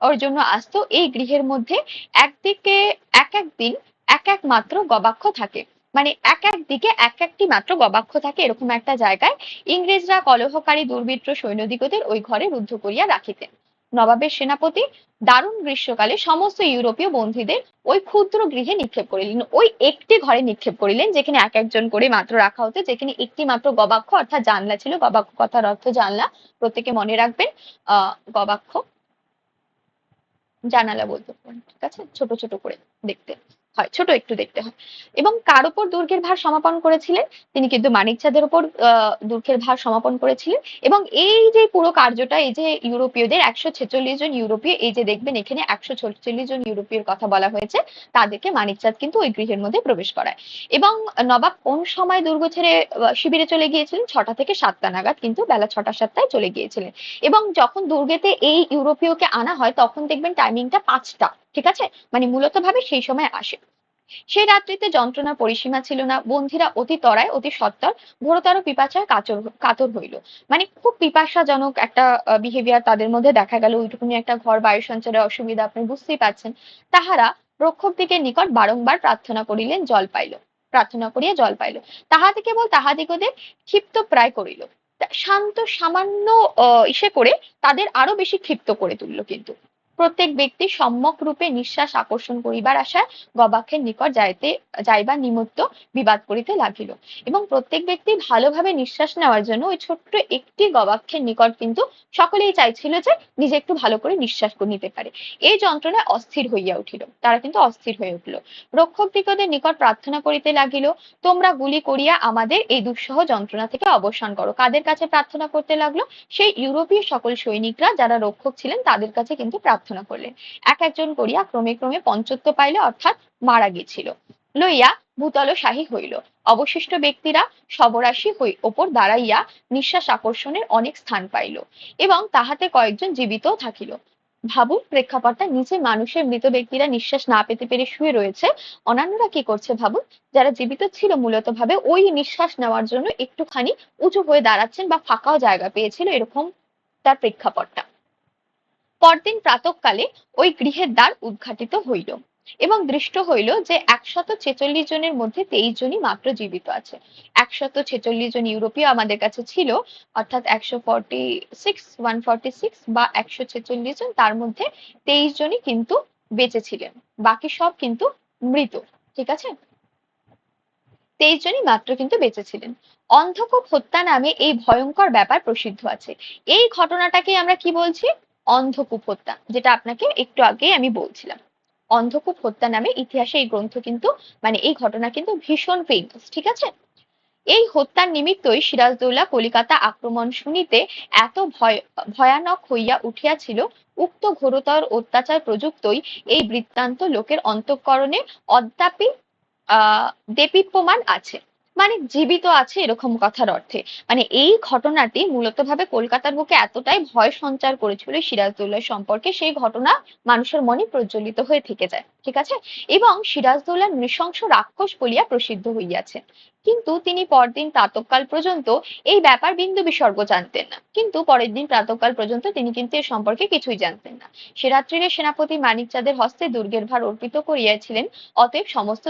ওর জন্য আসতো। এই গৃহের মধ্যে একদিকে এক এক দিন এক এক মাত্র গবাক্ষ থাকে, মানে এক এক দিকে এক একটি মাত্র গবাক্ষ থাকে। এরকম একটা জায়গায় ইংরেজরা কলহকারী দুর্বৃত্ত সৈন্যদিগদের ওই ঘরে রুদ্ধ করিয়া রাখিতেন। নবাবের সেনাপতি দারুণ গ্রীষ্মকালে সমস্ত ইউরোপীয় বন্দীদের ওই ক্ষুদ্র গৃহে নিক্ষেপ করিলেন, ওই একটি ঘরে নিক্ষেপ করিলেন যেখানে এক একজন করে মাত্র রাখা হতো, যেখানে একটি মাত্র গবাক্ষ অর্থাৎ জানলা ছিল। গবাক্ষ কথার অর্থ জানলা, প্রত্যেকে মনে রাখবেন। গবাক্ষ জানালা বলতে পারেন, ঠিক আছে, ছোট ছোট করে দেখতে হয়, ছোট একটু দেখতে হয়। এবং কার উপর দুর্গের ভার সমাপন করেছিলেন? তিনি কিন্তু মানিকচাঁদের উপর দুর্গের ভার সমাপন করেছিলেন। এবং এই যে পুরো কার্যটা, এই যে ইউরোপীয়দের 146 জন ইউরোপীয়, এই যে দেখবেন এখানে 146 জন ইউরোপীয় কথা বলা হয়েছে, তাদেরকে মানিকচাঁদ কিন্তু ওই গৃহের মধ্যে প্রবেশ করায়। এবং নবাব কোন সময় দুর্গ ছেড়ে শিবিরে চলে গিয়েছিলেন? 6টা থেকে 7টা নাগাদ, কিন্তু বেলা 6টা 7টায় চলে গিয়েছিলেন। এবং যখন দুর্গেতে এই ইউরোপীয়কে আনা হয় তখন দেখবেন টাইমিংটা 5টা, ঠিক আছে, মানে মূলত ভাবে সেই সময় আসে। সেই রাত্রিতে যন্ত্রণার পরিসীমা ছিল না, বন্ধীরা অতি তরায় অতি সত্বর ঘোরতর পিপাসায় কাতর হইল। মানে খুব পিপাসাজনক একটা বিহেভিয়ার তাদের মধ্যে দেখা গেল। ওইটুকুনি একটা ঘর, বায়ু সঞ্চারের অসুবিধা, আপনি বুঝতেই পাচ্ছেন। তাহারা রক্ষক দিকের নিকট বারংবার প্রার্থনা করিলেন, জল পাইল, প্রার্থনা করিয়া জল পাইল। তাহাতে কেবল তাহাদিগদের ক্ষিপ্ত প্রায় করিল। শান্ত সামান্য ইসে করে তাদের আরো বেশি ক্ষিপ্ত করে তুললো। কিন্তু প্রত্যেক ব্যক্তি সম্যক রূপে নিঃশ্বাস আকর্ষণ করিবার আশায় গবাক্ষের নিকট যাইবার নিমিত্ত বিবাদ করিতে লাগিল। এবং প্রত্যেক ব্যক্তি ভালোভাবে নিঃশ্বাস নেওয়ার জন্য ওই ছোট্ট একটি গবাক্ষের নিকট কিন্তু সকলেই চাইছিল যে নিজে একটু ভালো করে নিঃশ্বাস নিতে পারে। এই যন্ত্রণায় অস্থির হইয়া উঠিল, তারা কিন্তু অস্থির হয়ে উঠল। রক্ষক দিগদের নিকট প্রার্থনা করিতে লাগিল, তোমরা গুলি করিয়া আমাদের এই দুঃসহ যন্ত্রণা থেকে অবসান করো। কাদের কাছে প্রার্থনা করতে লাগলো? সেই ইউরোপীয় সকল সৈনিকরা যারা রক্ষক ছিলেন তাদের কাছে কিন্তু প্রার্থনা করলেন। এক একজন করিয়া ক্রমে ক্রমে পঞ্চত্ব পাইল, অর্থাৎ মারা গেছিল, লইয়া ভূতলশাহী হইল। অবশিষ্ট ব্যক্তিরা সবরাশি ওপর দাঁড়াইয়া নিঃশ্বাস আকর্ষণের অনেক স্থান পাইল, এবং তাহাতে কয়েকজন জীবিত থাকিল। ভাবুন প্রেক্ষাপটটা, নিচে মানুষের মৃত ব্যক্তিরা নিঃশ্বাস না পেতে পেরে শুয়ে রয়েছে, অন্যান্যরা কি করছে ভাবুন। যারা জীবিত ছিল মূলত ভাবে ওই নিঃশ্বাস নেওয়ার জন্য একটুখানি উঁচু হয়ে দাঁড়াচ্ছেন বা ফাঁকাও জায়গা পেয়েছিল, এরকম তার প্রেক্ষাপটটা। পরদিন প্রাতঃকালে ওই গৃহের দ্বার উদ্ঘাটিত হইল, এবং দৃষ্ট হইল যে 146 জনের মধ্যে 23 জনই মাত্র জীবিত আছে। 146 জন ইউরোপীয় আমাদের কাছে ছিল, অর্থাৎ 146 বা 146 জন, তার মধ্যে 23 জনই কিন্তু বেঁচে ছিলেন, বাকি সব কিন্তু মৃত, ঠিক আছে। 23 জনই মাত্র কিন্তু বেঁচে ছিলেন। অন্ধকূপ হত্যা নামে এই ভয়ঙ্কর ব্যাপার প্রসিদ্ধ আছে। এই ঘটনাটাকে আমরা কি বলছি? অন্ধকূপ হত্যা, যেটা আপনাকে একটু আগে আমি বলছিলাম। অন্ধকূপ হত্যা নামে ইতিহাসে এই গ্রন্থ কিন্তু, মানে এই ঘটনা কিন্তু ভীষণ ফেমাস, ঠিক আছে। এই হত্যার নিমিত্তই সিরাজদৌল্লা কলিকাতা আক্রমণ শুনিতে এত ভয়ানক হইয়া উঠিয়াছিল। উক্ত ঘোরতর অত্যাচার প্রযুক্তই এই বৃত্তান্ত লোকের অন্তঃকরণে অদ্যাপি দেদীপ্যমান আছে, মানে জীবিত আছে এরকম কথার অর্থে। মানে এই ঘটনাটি মূলত ভাবে কলকাতার বুকে এতটাই ভয় সঞ্চার করেছিল সিরাজদৌল্লার সম্পর্কে, সেই ঘটনা মানুষের মনে প্রজ্বলিত হয়ে থেকে যায়, ঠিক আছে। এবং সিরাজদৌল্লা নৃশংস রাক্ষস বলিয়া প্রসিদ্ধ হইয়াছে। কিন্তু তিনি পরদিন প্রাতঃকাল পর্যন্ত এই ব্যাপার বিন্দু বিসর্গ জানতেন না। কিন্তু পরের দিন প্রাতঃকাল পর্যন্ত তিনি কিন্তু এ সম্পর্কে কিছুই জানতেন না। সে রাত্রিরে সেনাপতি মানিকচাঁদের হস্তে দুর্গের ভার অর্পিত করিয়াছিলেন, অতএব সমস্ত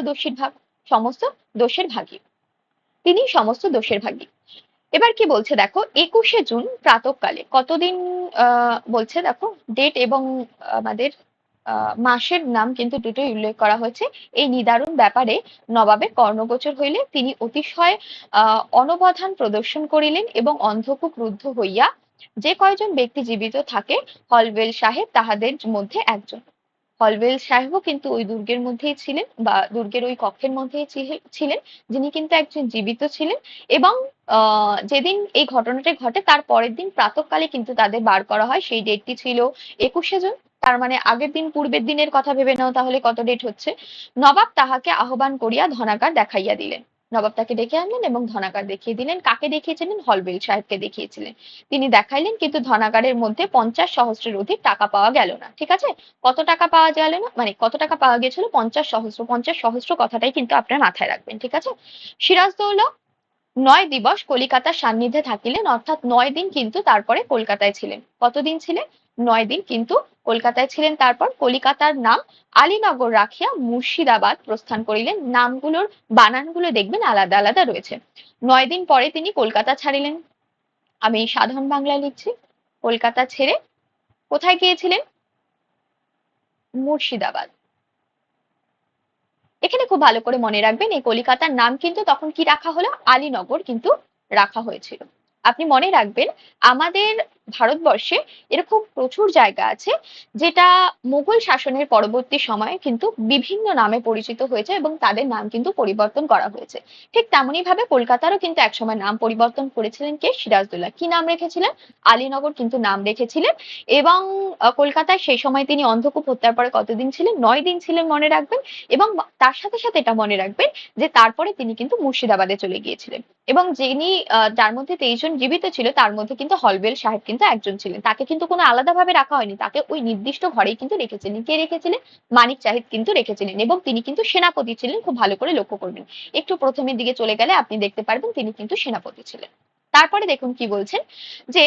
দোষের ভাগী তিনি, সমস্ত দোষের ভাগী। এবার কি বলছে দেখো, 21শে জুন প্রাতঃকালে, কতদিন বলছে দেখো, ডেট এবং আমাদের মাসের নাম কিন্তু দুটোই উল্লেখ করা হয়েছে। এই নিদারুণ ব্যাপারে নবাবের কর্ণগোচর হইলে তিনি অতিশয় অনবধান প্রদর্শন করিলেন, এবং অন্ধকূপ রুদ্ধ হইয়া যে কয়জন ব্যক্তি জীবিত থাকে, হলওয়েল সাহেব তাহাদের মধ্যে একজন। হলওয়েল সাহেবও কিন্তু ওই দুর্গের মধ্যেই ছিলেন, বা দুর্গের ওই কক্ষের মধ্যেই ছিলেন, যিনি কিন্তু একজন জীবিত ছিলেন। এবং যেদিন এই ঘটনাটি ঘটে তার পরের দিন প্রাতঃকালে কিন্তু তাদের বার করা হয়। সেই ডেটটি ছিল 21শে জুন। তার মানে আগের দিন, পূর্বের দিনের কথা ভেবে নাও তাহলে কত ডেট হচ্ছে। নবাব তাহাকে আহ্বান করিয়া ধনাগার দেখাইয়া দিলেন। নবাব তাকে ডেকে আনলেন এবং ধনাগার দেখিয়ে দিলেন। কাকে দেখিয়েছিলেন? হলওয়েল সাহেবকে দেখিয়েছিলেন। তিনি দেখাইলেন, কিন্তু ধনাগারের মধ্যে 50 সহস্রের অধিক টাকা পাওয়া গেল না, ঠিক আছে। কত টাকা পাওয়া গেল না, মানে কত টাকা পাওয়া গেছিল? 50 সহস্র। 50 সহস্র কথাটাই কিন্তু আপনার মাথায় রাখবেন, ঠিক আছে। সিরাজদৌল্লা 9 দিবস কলিকাতার সান্নিধ্যে থাকিলেন, অর্থাৎ 9 দিন কিন্তু তারপরে কলকাতায় ছিলেন। কতদিন ছিলেন? 9 দিন কিন্তু কলকাতায় ছিলেন। তারপর কলিকাতার নাম আলীনগর রাখিয়া মুর্শিদাবাদ প্রস্থান করিলেন। নামগুলোর বানানগুলো দেখবেন আলাদা আলাদা রয়েছে। 9 দিন পরে তিনি কলকাতা ছাড়িলেন। আমি সাধারণ বাংলায় লিখছি। কলকাতা ছেড়ে কোথায় গিয়েছিলেন? মুর্শিদাবাদ। এখানে খুব ভালো করে মনে রাখবেন, এই কলিকাতার নাম কিন্তু তখন কি রাখা হলো? আলীনগর কিন্তু রাখা হয়েছিল। আপনি মনে রাখবেন, আমাদের ভারতবর্ষে এরকম প্রচুর জায়গা আছে যেটা মুঘল শাসনের পরবর্তী সময়ে কিন্তু বিভিন্ন নামে পরিচিত হয়েছে এবং তাদের নাম কিন্তু পরিবর্তন করা হয়েছে। ঠিক তেমনি ভাবে কলকাতারও কিন্তু একসময় নাম পরিবর্তন করেছিলেন কে? সিরাজদৌল্লা। কি নাম রেখেছিলেন? আলীনগর কিন্তু নাম রেখেছিলেন। এবং কলকাতায় সেই সময় তিনি অন্ধকূপ হত্যার পরে কতদিন ছিলেন? 9 দিন ছিলেন, মনে রাখবেন। এবং তার সাথে সাথে এটা মনে রাখবেন যে তারপরে তিনি কিন্তু মুর্শিদাবাদে চলে গিয়েছিলেন। এবং যিনি যার মধ্যে 23 জন জীবিত ছিল তার মধ্যে কিন্তু হলবেল সাহেব কিন্তু একজন ছিলেন। তাকে কিন্তু কোনো আলাদাভাবে রাখা হয়নি, তাকে ওই নির্দিষ্ট ঘরেই কিন্তু রেখেছিলেন। কে রেখেছিলেন? মানিক চাহিদ কিন্তু রেখেছিলেন। এবং তিনি কিন্তু সেনাপতি ছিলেন, খুব ভালো করে লক্ষ্য করবেন। একটু প্রথমের দিকে চলে গেলে আপনি দেখতে পারবেন তিনি কিন্তু সেনাপতি ছিলেন। তারপরে দেখুন কি বলছেন, যে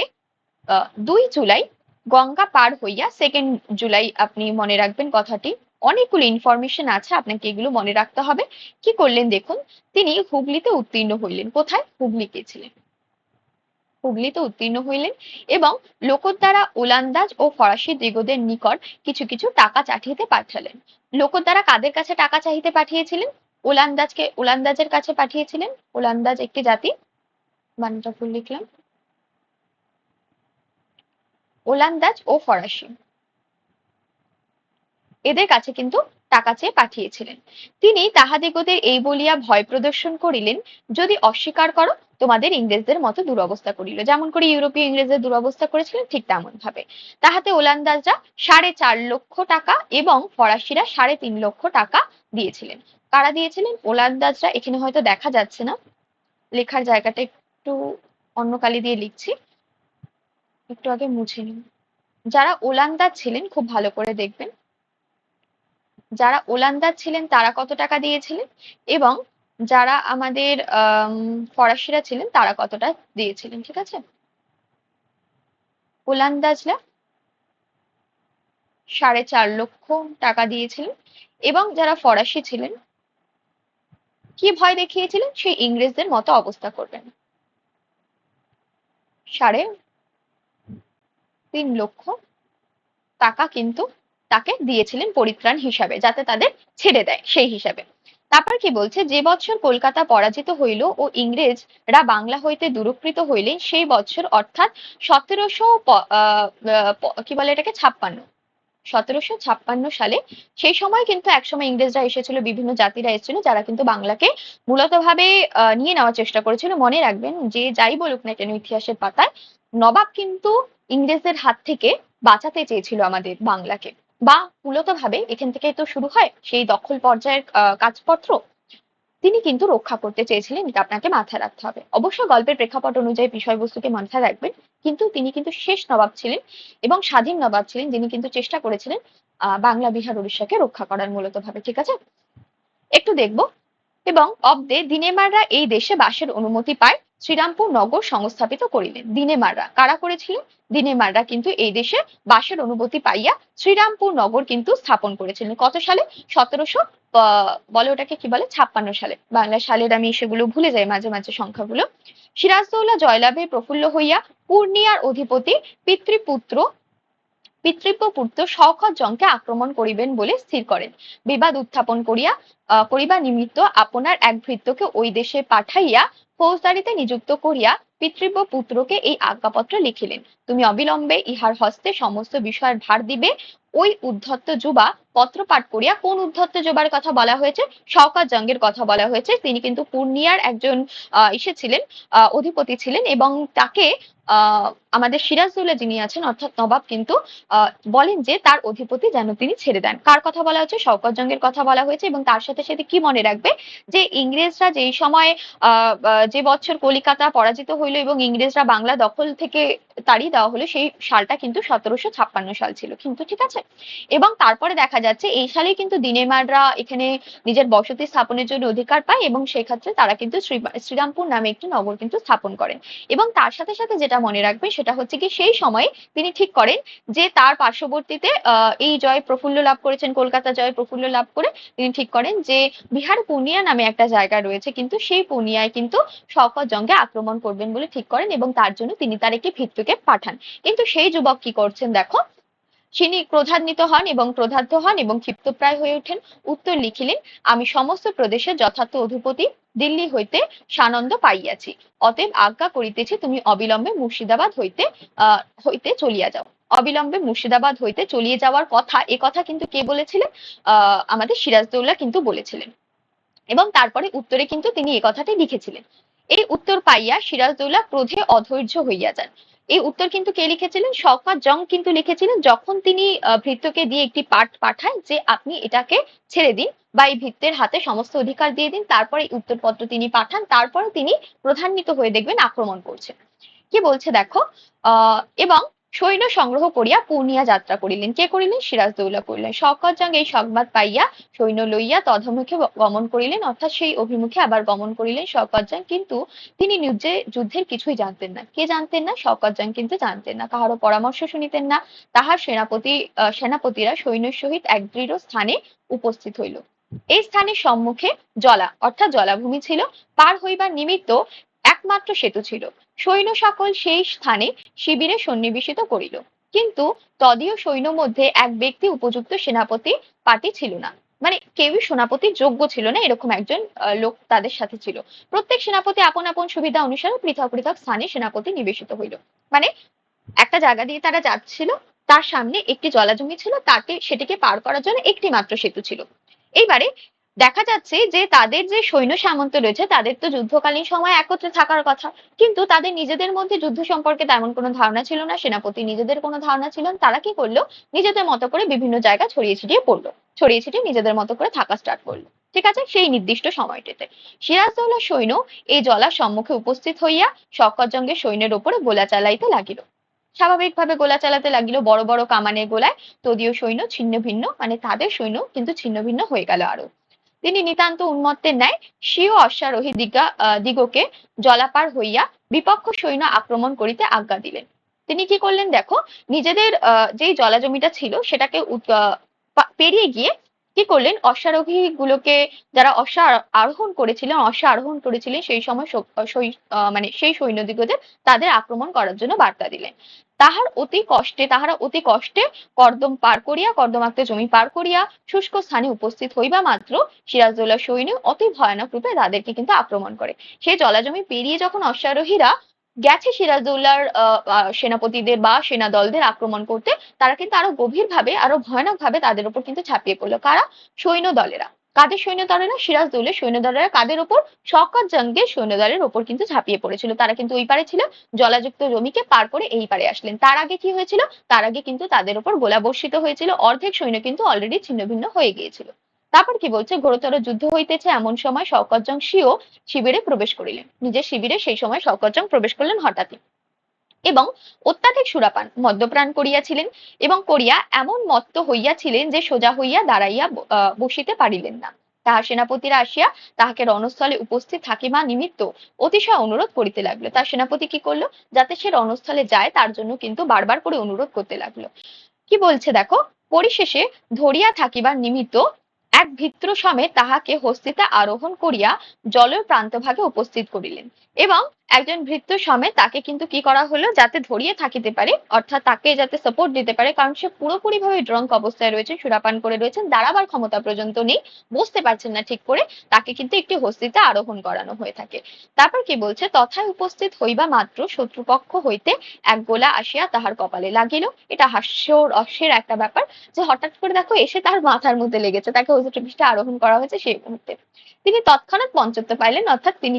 2 জুলাই গঙ্গা পার হইয়া, 2 জুলাই আপনি মনে রাখবেন কথাটি। অনেকগুলো ইনফরমেশন আছে, আপনাকে এগুলো মনে রাখতে হবে। কি করলেন দেখুন, তিনি হুগলিতে উত্তীর্ণ হইলেন। কোথায়? হুগলি গেছিলেন। হুগলিতে উত্তীর্ণ হইলেন এবং লোকদ্বারা ওলন্দাজ ও ফরাসি দিগদের নিকট কিছু কিছু টাকা চাহিতে পাঠালেন। লোকদ্বারা কাদের কাছে টাকা চাহিতে পাঠিয়েছিলেন? ওলন্দাজের কাছে পাঠিয়েছিলেন। ওলন্দাজ একটি জাতি, বানানটা ভুল লিখলাম, ওলন্দাজ ও ফরাসি, এদের কাছে কিন্তু টাকা চেয়ে পাঠিয়েছিলেন। তিনি তাহাদিগদের এই বলিয়া ভয় প্রদর্শন করিলেন, যদি অস্বীকার করো তোমাদের ইংরেজদের মতো দুরবস্থা করিল। যেমন করে ইউরোপীয় ইংরেজদের দুরবস্থা করেছিলেন ঠিক তেমন ভাবে। তাহাতে ওলন্দাজরা 4.5 লক্ষ টাকা এবং ফরাসিরা 3.5 লক্ষ টাকা দিয়েছিলেন। কারা দিয়েছিলেন? ওলন্দাজরা। এখানে হয়তো দেখা যাচ্ছে না, লেখার জায়গাটা একটু অন্য কালি দিয়ে লিখছি, একটু আগে মুছে নিন। যারা ওলন্দাজ ছিলেন খুব ভালো করে দেখবেন, যারা ওলন্দাজ ছিলেন তারা কত টাকা দিয়েছিলেন এবং যারা আমাদের ফরাসিরা ছিলেন তারা কতটা দিয়েছিলেন। ঠিক আছে, ওলন্দাজরা 4.5 লক্ষ টাকা দিয়েছিলেন এবং যারা ফরাসি ছিলেন কি ভয় দেখিয়েছিলেন? সেই ইংরেজদের মতো অবস্থা করবেন। 3.5 লক্ষ টাকা কিন্তু তাকে দিয়েছিলেন পরিত্রাণ হিসাবে, যাতে তাদের ছেড়ে দেয় সেই হিসাবে। তারপর কি বলছে, যে বৎসর কলকাতা পরাজিত হইল ও ইংরেজরা বাংলা হইতে দূরকৃত হইলেন, সেই বৎসর অর্থাৎ 1756 সালে, সেই সময় কিন্তু একসময় ইংরেজরা এসেছিল, বিভিন্ন জাতিরা এসেছিল যারা কিন্তু বাংলাকে মূলত ভাবে নিয়ে নেওয়ার চেষ্টা করেছিল। মনে রাখবেন, যে যাই বলুক না কেন ইতিহাসের পাতায়, নবাব কিন্তু ইংরেজদের হাত থেকে বাঁচাতে চেয়েছিল আমাদের বাংলাকে। বা মূলত ভাবে এখান থেকে তো শুরু হয় সেই দখল পর্যায়ের কাজপত্র, তিনি কিন্তু রক্ষা করতে চেয়েছিলেন। এটা আপনাকে মাথায় রাখতে হবে। অবশ্যই গল্পের প্রেক্ষাপট অনুযায়ী বিষয়বস্তুকে মাথায় রাখবেন, কিন্তু তিনি কিন্তু শেষ নবাব ছিলেন এবং স্বাধীন নবাব ছিলেন, যিনি কিন্তু চেষ্টা করেছিলেন বাংলা, বিহার, উড়িষ্যাকে রক্ষা করার মূলত ভাবে। ঠিক আছে, একটু দেখবো। এবং অব্দে দিনেমাররা এই দেশে বাসের অনুমতি পায়, শ্রীরামপুর নগর সংস্থাপিত করিলেন। দিনেমাররা কারা করেছিলেন? দিনেমাররা কিন্তু এই দেশে বাসের অনুমতি পাইয়া শ্রীরামপুর নগর কিন্তু স্থাপন করেছিলেন। কত সালে? 1700 বলে ওটাকে কি বলে, 56 সালে। বাংলা সালের আমি সেগুলো ভুলে যাই মাঝে মাঝে সংখ্যাগুলো। সিরাজদৌল্লা জয়লাভে প্রফুল্ল হইয়া পূর্ণিয়ার অধিপতি পিতৃপুত্র পিতৃব্য শওকত জংকে আক্রমণ করিবেন বলে স্থির করেন। বিবাদ উত্থাপন করিবা নিমিত্ত আপনার এক ভৃত্যকে ওই দেশে পাঠাইয়া ফৌজদারিতে নিযুক্ত করিয়া পিতৃব্য পুত্রকে এই আজ্ঞাপত্র লিখিলেন, তুমি অবিলম্বে ইহার হস্তে সমস্ত বিষয়ের ভার দিবে। ওই উদ্ধত্ত যুবা পত্র পাঠ করিয়া, কোন উদ্ধত্ত যুবার কথা বলা হয়েছে? শওকত জংয়ের কথা বলা হয়েছে। তিনি কিন্তু পূর্ণিয়ার একজন ছিলেন, অধিপতি ছিলেন এবং তাকে আমাদের সিরাজদৌল্লা যিনি আছেন অর্থাৎ নবাব কিন্তু বলেন যে তার অধিপতি যেন তিনি ছেড়ে দেন। কার কথা বলা হচ্ছে? শওকত জংয়ের কথা বলা হয়েছে। এবং তার সাথে সাথে কি মনে রাখবে, যে ইংরেজরা যেই সময় যে বছর কলিকাতা পরাজিত হইলো এবং ইংরেজরা বাংলা দখল থেকে তাড়িয়ে দেওয়া হলো, সেই সালটা কিন্তু 1756 সাল ছিল কিন্তু। ঠিক আছে, এবং তারপরে দেখা যাচ্ছে এই সালেই কিন্তু দিনেমাররা এখানে নিজের বসতি স্থাপনের জন্য অধিকার পায় এবং সেক্ষেত্রে তারা কিন্তু শ্রীরামপুর নামে একটি নগর কিন্তু স্থাপন করেন। এবং তার সাথে সাথে যেটা মনে রাখবে সেটা হচ্ছে কি, সেই সময় তিনি ঠিক করেন যে তার পার্শ্ববর্তীতে এই জয় প্রফুল্ল লাভ করেছেন, কলকাতা জয় প্রফুল্ল লাভ করে তিনি ঠিক করেন যে বিহার পূর্ণিয়া নামে একটা জায়গা রয়েছে, কিন্তু সেই পূর্ণিয়ায় কিন্তু শওকত জংকে আক্রমণ করবেন বলে ঠিক করেন এবং তার জন্য তিনি তার একটি ভৃত্যকে পাঠান। কিন্তু সেই যুবক কি করছেন দেখো, তিনি ক্রোধান্বিত হন এবং ক্রোধার্ধ হন এবং ক্ষিপ্তপ্রায় হয়ে ওঠেন। উত্তর লিখিলেন, আমি সমস্ত প্রদেশের যথার্থ অধিপতি দিল্লি হইতে সানন্দ পাইয়াছি, অতএব আজ্ঞা করিতেছি তুমি অবিলম্বে মুর্শিদাবাদ হইতে চলিয়া যাও। অবিলম্বে মুর্শিদাবাদ হইতে চলিয়ে যাওয়ার কথা, এ কথা কিন্তু কে বলেছিলেন? আমাদের সিরাজদৌল্লা কিন্তু বলেছিলেন। এবং তারপরে উত্তরে কিন্তু তিনি এই কথাটি লিখেছিলেন। এই উত্তর পাইয়া সিরাজদৌল্লা ক্রোধে অধৈর্য হইয়া যান। এই উত্তর কিন্তু কে লিখেছিলেন? শওকত জং কিন্তু লিখেছিলেন, যখন তিনি ভৃত্যকে দিয়ে একটি পাঠ পাঠায় যে আপনি এটাকে ছেড়ে দিন বা এই ভৃত্যের হাতে সমস্ত অধিকার দিয়ে দিন, তারপরে এই উত্তরপত্র তিনি পাঠান, তারপরে তিনি ক্রোধান্বিত হয়ে দেখবেন আক্রমণ করছেন। কি বলছে দেখো, এবং সৈন্য সংগ্রহ করিয়া পূর্ণিয়া যাত্রা করিলেন। কে করিলেন? সিরাজদৌল্লা করিলেন। শওকত জং এই সংবাদ পাইয়া সৈন্য লইয়া তদমুখে গমন করিলেন, অর্থাৎ সেই অভিমুখে আবার গমন করিলেন শওকত জং। কিন্তু তিনি নিজে যুদ্ধের কিছুই জানতেন না। কে জানতেন না? শওকত জং কিন্তু জানতেন না, কাহারও পরামর্শ শুনিতেন না। তাহার সেনাপতিরা সৈন্যের সহিত এক দৃঢ় স্থানে উপস্থিত হইল। এই স্থানের সম্মুখে জলা অর্থাৎ জলাভূমি ছিল, পার হইবার নিমিত্ত একমাত্র সেতু ছিল। সৈন্য সকল সেই স্থানে শিবিরে সন্নিবেশিত করিল, কিন্তু তদীয় সৈন্য মধ্যে এক ব্যক্তি উপযুক্ত সেনাপতি পার্টি ছিল না। মানে কেউই সেনাপতির যোগ্য ছিল না, এরকম একজন লোক তাদের সাথে ছিল। প্রত্যেক সেনাপতি আপন আপন সুবিধা অনুসারে পৃথক পৃথক স্থানে সেনাপতি নিবেশিত হইল। মানে একটা জায়গা দিয়ে তারা যাচ্ছিল, তার সামনে একটি জলাজমি ছিল, তাকে সেটিকে পার করার জন্য একটি মাত্র সেতু ছিল। এইবারে দেখা যাচ্ছে যে তাদের যে সৈন্য সামন্ত রয়েছে তাদের তো যুদ্ধকালীন সময় একত্রে থাকার কথা, কিন্তু তাদের নিজেদের মধ্যে যুদ্ধ সম্পর্কে তেমন কোনো ধারণা ছিল না, সেনাপতি নিজেদের কোনো ধারণা ছিল না। তারা কি করলো? নিজেদের মতো করে বিভিন্ন জায়গা ছড়িয়ে ছিটিয়ে পড়লো, ছড়িয়ে ছিটিয়ে নিজেদের মতো করে থাকা স্টার্ট করলো। ঠিক আছে, সেই নির্দিষ্ট সময়টিতে সিরাজদৌল্লা সৈন্য এই জলার সম্মুখে উপস্থিত হইয়া শওকত জংয়ের সৈন্যের উপরে গোলা চালাইতে লাগিল। স্বাভাবিকভাবে গোলা চালাতে লাগিল, বড় বড় কামানের গোলায় তদীয় সৈন্য ছিন্ন ভিন্ন, মানে তাদের সৈন্য কিন্তু ছিন্ন ভিন্ন হয়ে গেল আরো। তিনি নিতান্ত উন্মত্তের ন্যায় স্বীয় অশ্বারোহী দিগকে জলাপার হইয়া বিপক্ষ সৈন্য আক্রমণ করিতে আজ্ঞা দিলেন। তিনি কি করলেন দেখো, নিজেদের যেই জলাজমিটা ছিল সেটাকে পেরিয়ে গিয়ে কি করলেন, অশ্বারোহী গুলোকে, যারা অশ্ব আরোহণ করেছিলেন সেই সময় মানে সেই সৈন্যদিগদের তাদের আক্রমণ করার জন্য বার্তা দিলেন। তাহারা অতি কষ্টে কর্দমাক্ত জমি পার করিয়া শুষ্ক স্থানে উপস্থিত হইবা মাত্র সিরাজদৌল্লা সৈন্য অতি ভয়ানক রূপে তাদেরকে কিন্তু আক্রমণ করে। সেই জলাজমি পেরিয়ে যখন অশ্বারোহীরা গেছে সিরাজদৌল্লার সেনাপতিদের বা সেনা দলদের আক্রমণ করতে, তারা কিন্তু আরো গভীর ভাবে, আরো ভয়ানক ভাবে তাদের উপর কিন্তু ঝাঁপিয়ে পড়লো। কারা? সৈন্য দলেরা। কাদের সৈন্য দলেরা? সিরাজদৌল্লার সৈন্য দলেরা। কাদের উপর? শওকত জংয়ের সৈন্য দলের উপর কিন্তু ঝাঁপিয়ে পড়েছিল। তারা কিন্তু ওই পারে ছিল, জলাযুক্ত জমিকে পার করে এই পারে আসলেন। তার আগে কি হয়েছিল? তার আগে কিন্তু তাদের উপর গোলা বর্ষিত হয়েছিল, অর্ধেক সৈন্য কিন্তু অলরেডি ছিন্ন ভিন্ন হয়ে গিয়েছিল। তারপর কি বলছে, ঘোরতর যুদ্ধ হইতেছে এমন সময় শওকত জং স্বীয় শিবিরে প্রবেশ করিলেন। নিজের শিবিরে সেই সময় শওকত জং প্রবেশ করলেন হঠাৎই, এবং অত্যাধিক সুরাপান মদ্যপ্রাণ করিয়াছিলেন, এবং করিয়া এমন মত্ত হইয়াছিলেন যে সোজা হইয়া দাঁড়াইয়া বসিতে পারিলেন না। তাহার সেনাপতিরা আসিয়া তাহাকে রণস্থলে উপস্থিত থাকিবা নিমিত্ত অতিশয় অনুরোধ করিতে লাগলো। তার সেনাপতি কি করলো? যাতে সে রণস্থলে যায় তার জন্য কিন্তু বারবার করে অনুরোধ করতে লাগলো। কি বলছে দেখো, পরিশেষে ধরিয়া থাকিবার নিমিত্ত এক ভৃত্য সমেত তাহাকে হস্তিতে আরোহণ করিয়া জলের প্রান্তভাগে উপস্থিত করিলেন, এবং একজন ভৃত্য সমেত তাকে কিন্তু কি করা হলো, যাতে ধরিয়ে থাকিতে পারে, অর্থাৎ তাকে যাতে সাপোর্ট দিতে পারে, কারণ সে পুরোপুরি ভাবে ড্রাঙ্ক অবস্থায় রয়েছে, সুরাপান করে রয়েছেন, দাঁড়াবার ক্ষমতা পর্যন্ত নেই, বসতে পারছেন না ঠিক করে, তাকে কিন্তু একটি হস্তিতে আরোহণ করানো হয়ে থাকে। তারপর কি বলছে, তথায় উপস্থিত হইবা মাত্র শত্রুপক্ষ হইতে এক গোলা আসিয়া তাহার কপালে লাগিল। এটা হাস্যের একটা ব্যাপার যে হঠাৎ করে দেখো এসে তার মাথার মধ্যে লেগেছে, তাকে পৃষ্ঠে আরোহণ করা হয়েছে সেই মুহূর্তে। তিনি তৎক্ষণাৎ পঞ্চত্ব পাইলেন, অর্থাৎ তিনি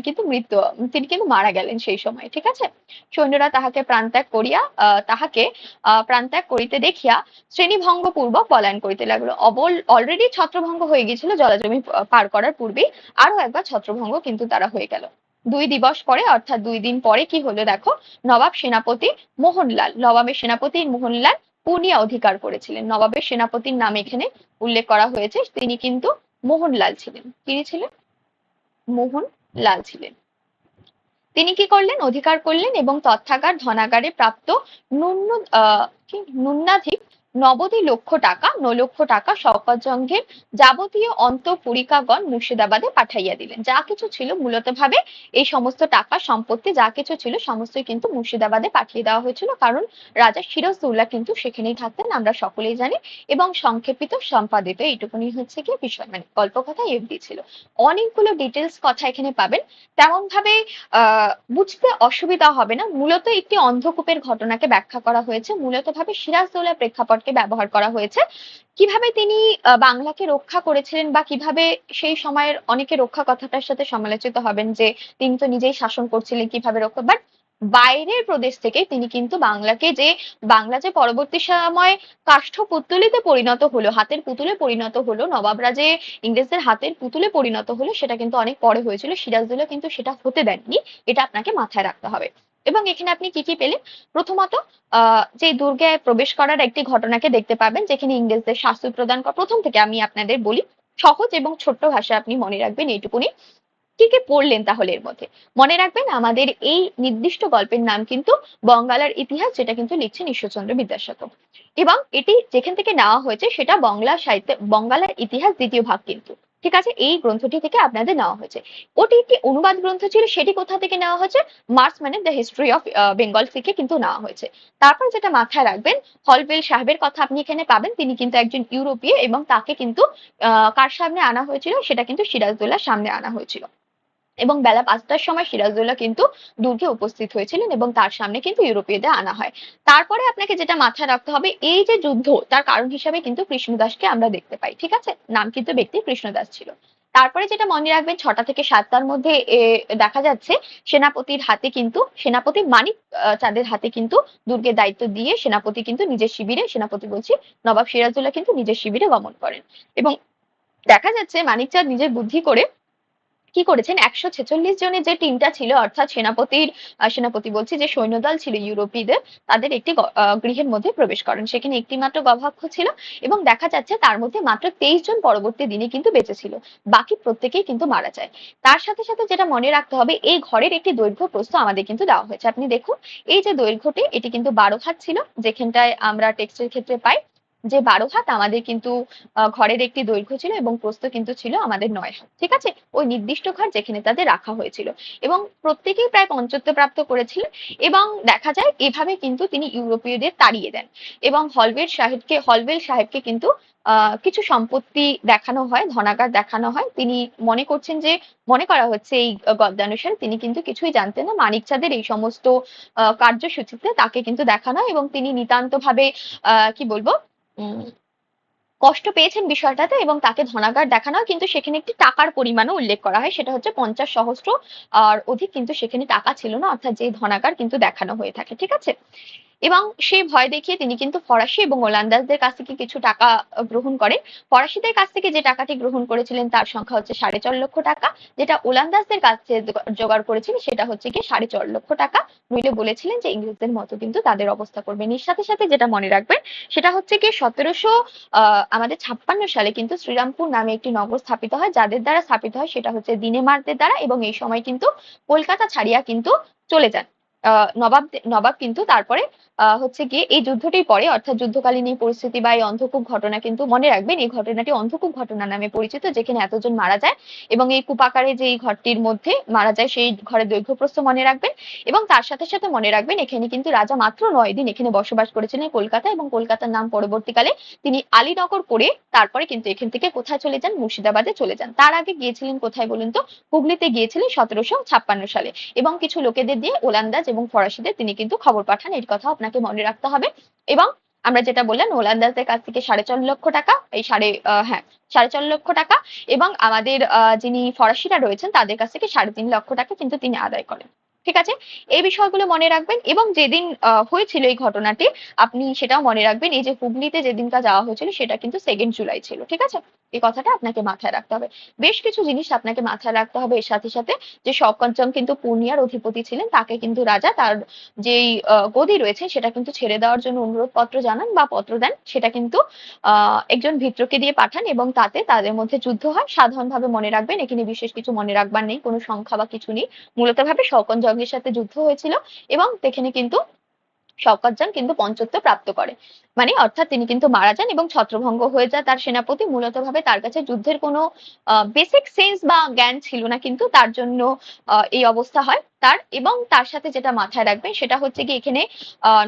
কিন্তু মারা গেলেন সেই সময়। ঠিক আছে, সৈন্যরা তাহাকে প্রাণত্যাগ করিতে দেখিয়া শ্রেণীভঙ্গ পূর্বক পলায়ন করিতে লাগলো। অলরেডি ছত্রভঙ্গ হয়ে গিয়েছিল জলাজমি পার করার পূর্বেই, আরো একবার ছত্রভঙ্গ কিন্তু তারা হয়ে গেল। 2 দিবস পরে, অর্থাৎ 2 দিন পরে কি হলো দেখো, নবাবের সেনাপতি মোহনলাল পূর্ণিয়া অধিকার করেছিলেন। নবাবের সেনাপতির নাম এখানে উল্লেখ করা হয়েছে, তিনি কিন্তু মোহনলাল ছিলেন। তিনি ছিলেন মোহনলাল ছিলেন। তিনি কি করলেন? অধিকার করলেন, এবং তথ্যাগার ধনাগারে প্রাপ্ত ন্যূনাধিক নবদি লক্ষ টাকা 9 লক্ষ টাকা শওকত জঙ্গের যাবতীয় অন্তঃপুরিকাগণ মুর্শিদাবাদে পাঠাইয়া দিলেন। যা কিছু ছিল মূলত ভাবে এই সমস্ত টাকা সম্পত্তি যা কিছু ছিল সমস্তই কিন্তু মুর্শিদাবাদে পাঠিয়ে দেওয়া হয়েছিল, কারণ রাজা সিরাজদৌল্লা কিন্তু সেখানেই থাকতেন, আমরা সকলেই জানি। এবং সংক্ষেপিত সম্পাদিত এইটুকুনি হচ্ছে কি বিষয়, মানে গল্প কথা এফডি ছিল। অনেকগুলো ডিটেলস কথা এখানে পাবেন, তেমন ভাবে বুঝতে অসুবিধা হবে না। মূলত একটি অন্ধকূপের ঘটনাকে ব্যাখ্যা করা হয়েছে, মূলত ভাবে সিরাজদৌল্লার প্রেক্ষাপটকে ব্যবহার করা হয়েছে। কিভাবে তিনি বাংলাকে রক্ষা করেছিলেন বা কিভাবে সেই সময়ের অনেকে রক্ষা কথাটার সাথে সমালোচিত হবেন যে তিনি তো নিজেই শাসন করছিলেন, কিভাবে রক্ষা, বাট বাইরের প্রদেশ থেকে তিনি কিন্তু বাংলাকে যে বাংলা যে পরবর্তী সময় কাষ্ঠপুতুলিতে পরিণত হলো, হাতের পুতুলে পরিণত হলো, নবাবরা যে ইংরেজদের হাতের পুতুলে পরিণত হলো, সেটা কিন্তু অনেক পরে হয়েছিল। সিরাজদৌল্লা কিন্তু সেটা হতে দেননি, এটা আপনাকে মাথায় রাখতে হবে। এবং এখানে আপনি কি কি পেলেন? প্রথমত যে দুর্গে প্রবেশ করার একটি ঘটনাকে দেখতে পাবেন, যেখানে ইংরেজদের শাস্তি প্রদান করা। প্রথম থেকে আমি আপনাদের বলি, সহজ এবং ছোট্ট ভাষায় আপনি মনে রাখবেন এইটুকুনি। কি কি পড়লেন তাহলে এর মধ্যে? মনে রাখবেন আমাদের এই নির্দিষ্ট গল্পের নাম কিন্তু বঙ্গালার ইতিহাস, যেটা কিন্তু লিখছেন ঈশ্বরচন্দ্র বিদ্যাসাগর। এবং এটি যেখান থেকে নেওয়া হয়েছে সেটা বাংলা সাহিত্য বঙ্গালার ইতিহাস দ্বিতীয় ভাগ কিন্তু। ঠিক আছে, এই গ্রন্থটি থেকে আপনাদের নেওয়া হয়েছে। ওটি একটি অনুবাদ গ্রন্থ ছিল, সেটি কোথা থেকে নেওয়া হয়েছে? মার্স মানে দ্য হিস্ট্রি অফ বেঙ্গল থেকে কিন্তু নেওয়া হয়েছে। তারপর যেটা মাথায় রাখবেন, হলওয়েল সাহেবের কথা আপনি এখানে পাবেন, তিনি কিন্তু একজন ইউরোপীয় এবং তাকে কিন্তু কার সামনে আনা হয়েছিল? সেটা কিন্তু সিরাজদৌল্লার সামনে আনা হয়েছিল। এবং বেলা 5টার সময় সিরাজদৌল্লা কিন্তু দুর্গে উপস্থিত হয়েছিলেন এবং তার সামনে কিন্তু ইউরোপীয়দের আনা হয়। তারপরে আপনাকে যেটা মাথায় রাখতে হবে, এই যে যুদ্ধ তার কারণ হিসাবে কিন্তু কৃষ্ণদাসকে আমরা দেখতে পাই। ঠিক আছে, নাম কিন্তু ব্যক্তি কৃষ্ণদাস ছিল। তারপরে যেটা মনে রাখবেন, 6টা থেকে 7টার মধ্যে দেখা যাচ্ছে সেনাপতির হাতে কিন্তু সেনাপতি মানিক চাঁদের হাতে কিন্তু দুর্গের দায়িত্ব দিয়ে সেনাপতি কিন্তু নিজের শিবিরে, সেনাপতি বলছি নবাব সিরাজদৌল্লা কিন্তু নিজের শিবিরে গমন করেন। এবং দেখা যাচ্ছে মানিক চাঁদ নিজের বুদ্ধি করে কি করেছেন, 146 জনের যে টিমটা ছিল, অর্থাৎ সেনাপতি বলছি যে সৈন্যদল ছিল ইউরোপীয়দের, তাদের একটি গৃহের মধ্যে প্রবেশ করেন। সেখানে একটি মাত্র গবাক্ষ ছিল এবং দেখা যাচ্ছে তার মধ্যে মাত্র 23 জন পরবর্তী দিনে কিন্তু বেঁচে ছিল, বাকি প্রত্যেকেই কিন্তু মারা যায়। তার সাথে সাথে যেটা মনে রাখতে হবে, এই ঘরের একটি দৈর্ঘ্য প্রস্থ আমাদের কিন্তু দেওয়া হয়েছে। আপনি দেখুন, এই যে দৈর্ঘ্যটি, এটি কিন্তু 12 হাত ছিল, যেখানটায় আমরা টেক্সটের ক্ষেত্রে পাই যে 12 হাত আমাদের কিন্তু ঘরের একটি দৈর্ঘ্য ছিল এবং প্রস্থ কিন্তু ছিল আমাদের 9 হাত। ঠিক আছে, ওই নির্দিষ্ট ঘর যেখানে তাদের রাখা হয়েছিল। এবং প্রত্যেকেই প্রায় পঞ্চত্ব প্রাপ্ত করেছিলেন। এবং দেখা যায় এভাবে কিন্তু তিনি ইউরোপীয়দের তাড়িয়ে দেন। এবং হলওয়েল সাহেবকে কিন্তু কিছু সম্পত্তি দেখানো হয়, ধনাগার দেখানো হয়। তিনি মনে করা হচ্ছে এই গদ্যানুসারে তিনি কিন্তু কিছুই জানতেন না। মানিক চাঁদের এই সমস্ত কার্যসূচিতে তাকে কিন্তু দেখানো হয় এবং তিনি নিতান্ত ভাবে কি বলবো, উম কষ্ট পেয়েছেন বিষয়টাতে এবং তাকে ধনাগার দেখানো হয়, কিন্তু সেখানে একটি টাকার পরিমাণও উল্লেখ করা হয়, সেটা হচ্ছে 50 সহস্র আর অধিক কিন্তু সেখানে টাকা ছিল না, অর্থাৎ যে ধনাগার কিন্তু দেখানো হয়ে থাকে। ঠিক আছে, এবং সেই ভয় দেখিয়ে তিনি কিন্তু ফরাসি এবং ওলন্দাজদের কাছ থেকে কিছু টাকা গ্রহণ করেন। ফরাসিদের কাছ থেকে যে টাকাটি গ্রহণ করেছিলেন তার সংখ্যা হচ্ছে 4.5 লক্ষ টাকা, যেটা ওলন্দাজদের কাছ থেকে জোগাড় করেছিলেন সেটা হচ্ছে কি 4.5 লক্ষ টাকা। নইলে বলেছিলেন যে ইংরেজদের মতো কিন্তু তাদের অবস্থা করবেন। এর সাথে সাথে যেটা মনে রাখবেন সেটা হচ্ছে কি আমাদের 56 সালে কিন্তু শ্রীরামপুর নামে একটি নগর স্থাপিত হয়, যাদের দ্বারা স্থাপিত হয় সেটা হচ্ছে দিনেমারদের দ্বারা। এবং এই সময় কিন্তু কলকাতা ছাড়িয়া কিন্তু চলে যান নবাব কিন্তু তারপরে হচ্ছে গিয়ে এই যুদ্ধটির পরে, অর্থাৎ যুদ্ধকালীন এই পরিস্থিতি বা এই অন্ধকূপ ঘটনা কিন্তু মনে রাখবেন, এই ঘটনাটি অন্ধকূপ ঘটনা নামে পরিচিত, যেখানে এতজন মারা যায়। এবং এই কূপাকারে যে এই ঘরটির মধ্যে মারা যায় সেই ঘরের দৈর্ঘ্যপ্রস্থ মনে রাখবেন। এবং তার সাথে সাথে মনে রাখবেন এখানে কিন্তু রাজা মাত্র 9 দিন এখানে বসবাস করেছিলেন কলকাতা, এবং কলকাতার নাম পরবর্তীকালে তিনি আলীনগর করে তারপরে কিন্তু এখান থেকে কোথায় চলে যান, মুর্শিদাবাদে চলে যান। তার আগে গিয়েছিলেন কোথায় বলুন তো? হুগলিতে গিয়েছিলেন 1756 সালে। এবং কিছু লোকেদের দিয়ে ওলন্দাজ এবং ফরাসিদের তিনি কিন্তু খবর পাঠান, এর কথা আপনাকে মনে রাখতে হবে। এবং আমরা যেটা বললাম, ওলন্দাজদের কাছ থেকে 4.5 লক্ষ টাকা, এই হ্যাঁ 4.5 লক্ষ টাকা, এবং আমাদের যিনি ফরাসিরা রয়েছেন তাদের কাছ থেকে 3.5 লক্ষ টাকা কিন্তু তিনি আদায় করেন। ঠিক আছে, এই বিষয়গুলো মনে রাখবেন। এবং যেদিন হয়েছিল এই ঘটনাটি আপনি সেটাও মনে রাখবেন, এই যে হুগলিতে যেদিনটা যাওয়া হয়েছিল সেটা কিন্তু 2 জুলাই ছিল। ঠিক আছে, এই কথাটা আপনাকে মাথায় রাখতে হবে। বেশ কিছু জিনিস আপনাকে মাথায় রাখতে হবে এর সাথে সাথে, যে শওকতজং কিন্তু পূর্ণিয়ার অধিপতি ছিলেন, তাকে কিন্তু রাজা তার যেই গদি রয়েছে সেটা কিন্তু ছেড়ে দেওয়ার জন্য অনুরোধ পত্র জানান বা পত্র দেন, সেটা কিন্তু একজন ভৃত্যকে দিয়ে পাঠান এবং তাতে তাদের মধ্যে যুদ্ধ হয়। সাধারণভাবে মনে রাখবেন, এখানে বিশেষ কিছু মনে রাখবার নেই, কোনো সংখ্যা বা কিছু নেই, মূলত ভাবে শওকতজংয়ের সাথে যুদ্ধ হয়েছিল। এবং সেখানে কিন্তু শওকতজান কিন্তু পঞ্চত্ব প্রাপ্ত করে, মানে অর্থাৎ তিনি কিন্তু মারা যান এবং ছত্রভঙ্গ হয়ে যায় তার সেনাপতি। মূলত ভাবে তার কাছে যুদ্ধের কোনো বেসিক সেন্স বা জ্ঞান ছিল না, কিন্তু তার জন্য এই অবস্থা হয় তার। এবং তার সাথে যেটা মাথায় রাখবেন সেটা হচ্ছে কি, এখানে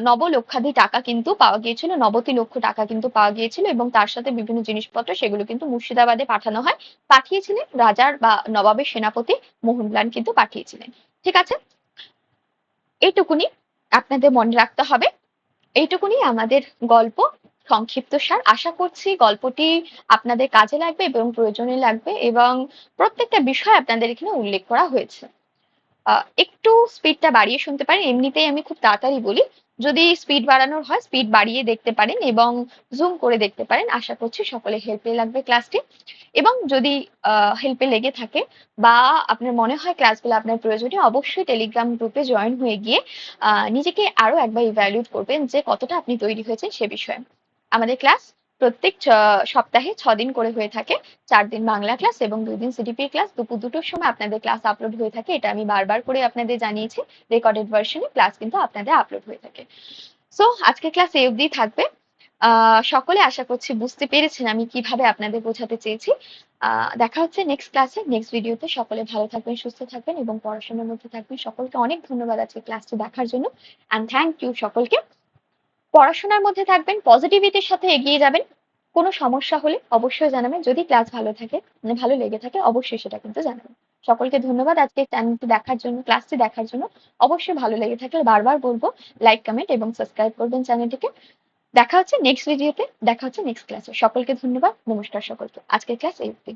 নবলক্ষাধি টাকা কিন্তু পাওয়া গিয়েছিল, 90 লক্ষ টাকা কিন্তু পাওয়া গিয়েছিল, এবং তার সাথে বিভিন্ন জিনিসপত্র সেগুলো কিন্তু মুর্শিদাবাদে পাঠানো হয়। পাঠিয়েছিলেন রাজার বা নবাবের সেনাপতি মোহনলাল কিন্তু পাঠিয়েছিলেন। ঠিক আছে, এইটুকুনি আপনাদের মনে রাখতে হবে। এইটুকুনি আমাদের গল্প সংক্ষিপ্ত সার। আশা করছি গল্পটি আপনাদের কাজে লাগবে এবং প্রয়োজনে লাগবে, এবং প্রত্যেকটা বিষয় আপনাদের এখানে উল্লেখ করা হয়েছে। একটু স্পিডটা বাড়িয়ে শুনতে পারেন, এমনিতেই আমি খুব তাড়াতাড়ি বলি। যদি স্পিড বাড়ানোর হয় স্পিড বাড়িয়ে দেখতে পারেন এবং জুম করে দেখতে পারেন। আশা করছি সকলে হেল্পে লাগবে ক্লাসটি। এবং যদি হেল্পে লেগে থাকে বা আপনার মনে হয় ক্লাসগুলো আপনার প্রয়োজনীয়, অবশ্যই টেলিগ্রাম গ্রুপে জয়েন হয়ে গিয়ে নিজেকে আরো একবার ইভ্যালুয়েট করবেন যে কতটা আপনি তৈরি হয়েছেন সে বিষয়ে। আমাদের ক্লাস প্রত্যেক সপ্তাহে 6 দিন করে হয়ে থাকে। 4 দিন বাংলা ক্লাস এবং 2 দিন সিডিপি ক্লাস। দুপুর 2টোর সময় আপনাদের ক্লাস আপলোড হয়ে থাকে, এটা আমি বারবার করে আপনাদের জানিয়েছি। রেকর্ডেড ভার্সনে ক্লাস কিন্তু আপনাদের আপলোড হয়ে থাকে। সো আজকে ক্লাস এই অবধি থাকবে। সকলে আশা করছি বুঝতে পেরেছেন আমি কিভাবে আপনাদের বোঝাতে চেয়েছি। দেখা হচ্ছে নেক্সট ক্লাসে, নেক্সট ভিডিওতে। সকলে ভালো থাকবেন, সুস্থ থাকবেন এবং পড়াশোনার মধ্যে থাকবেন। সকলকে অনেক ধন্যবাদ আজকে ক্লাসটি দেখার জন্য, অ্যান্ড থ্যাংক ইউ সকলকে। পড়াশোনার মধ্যে থাকবেন, পজিটিভিটির সাথে এগিয়ে যাবেন। কোনো সমস্যা হলে অবশ্যই জানাবেন। যদি ক্লাস ভালো থাকে, মানে ভালো লেগে থাকে, অবশ্যই সেটা কিন্তু জানাবেন। সকলকে ধন্যবাদ আজকে চ্যানেলটি দেখার জন্য, ক্লাসটি দেখার জন্য। অবশ্যই ভালো লেগে থাকলে বারবার বলবো লাইক, কমেন্ট এবং সাবস্ক্রাইব করবেন চ্যানেলটিকে। দেখা হচ্ছে নেক্সট ভিডিওতে, দেখা হচ্ছে নেক্সট ক্লাসে। সকলকে ধন্যবাদ, নমস্কার সকলকে। আজকের ক্লাস এই অবধি।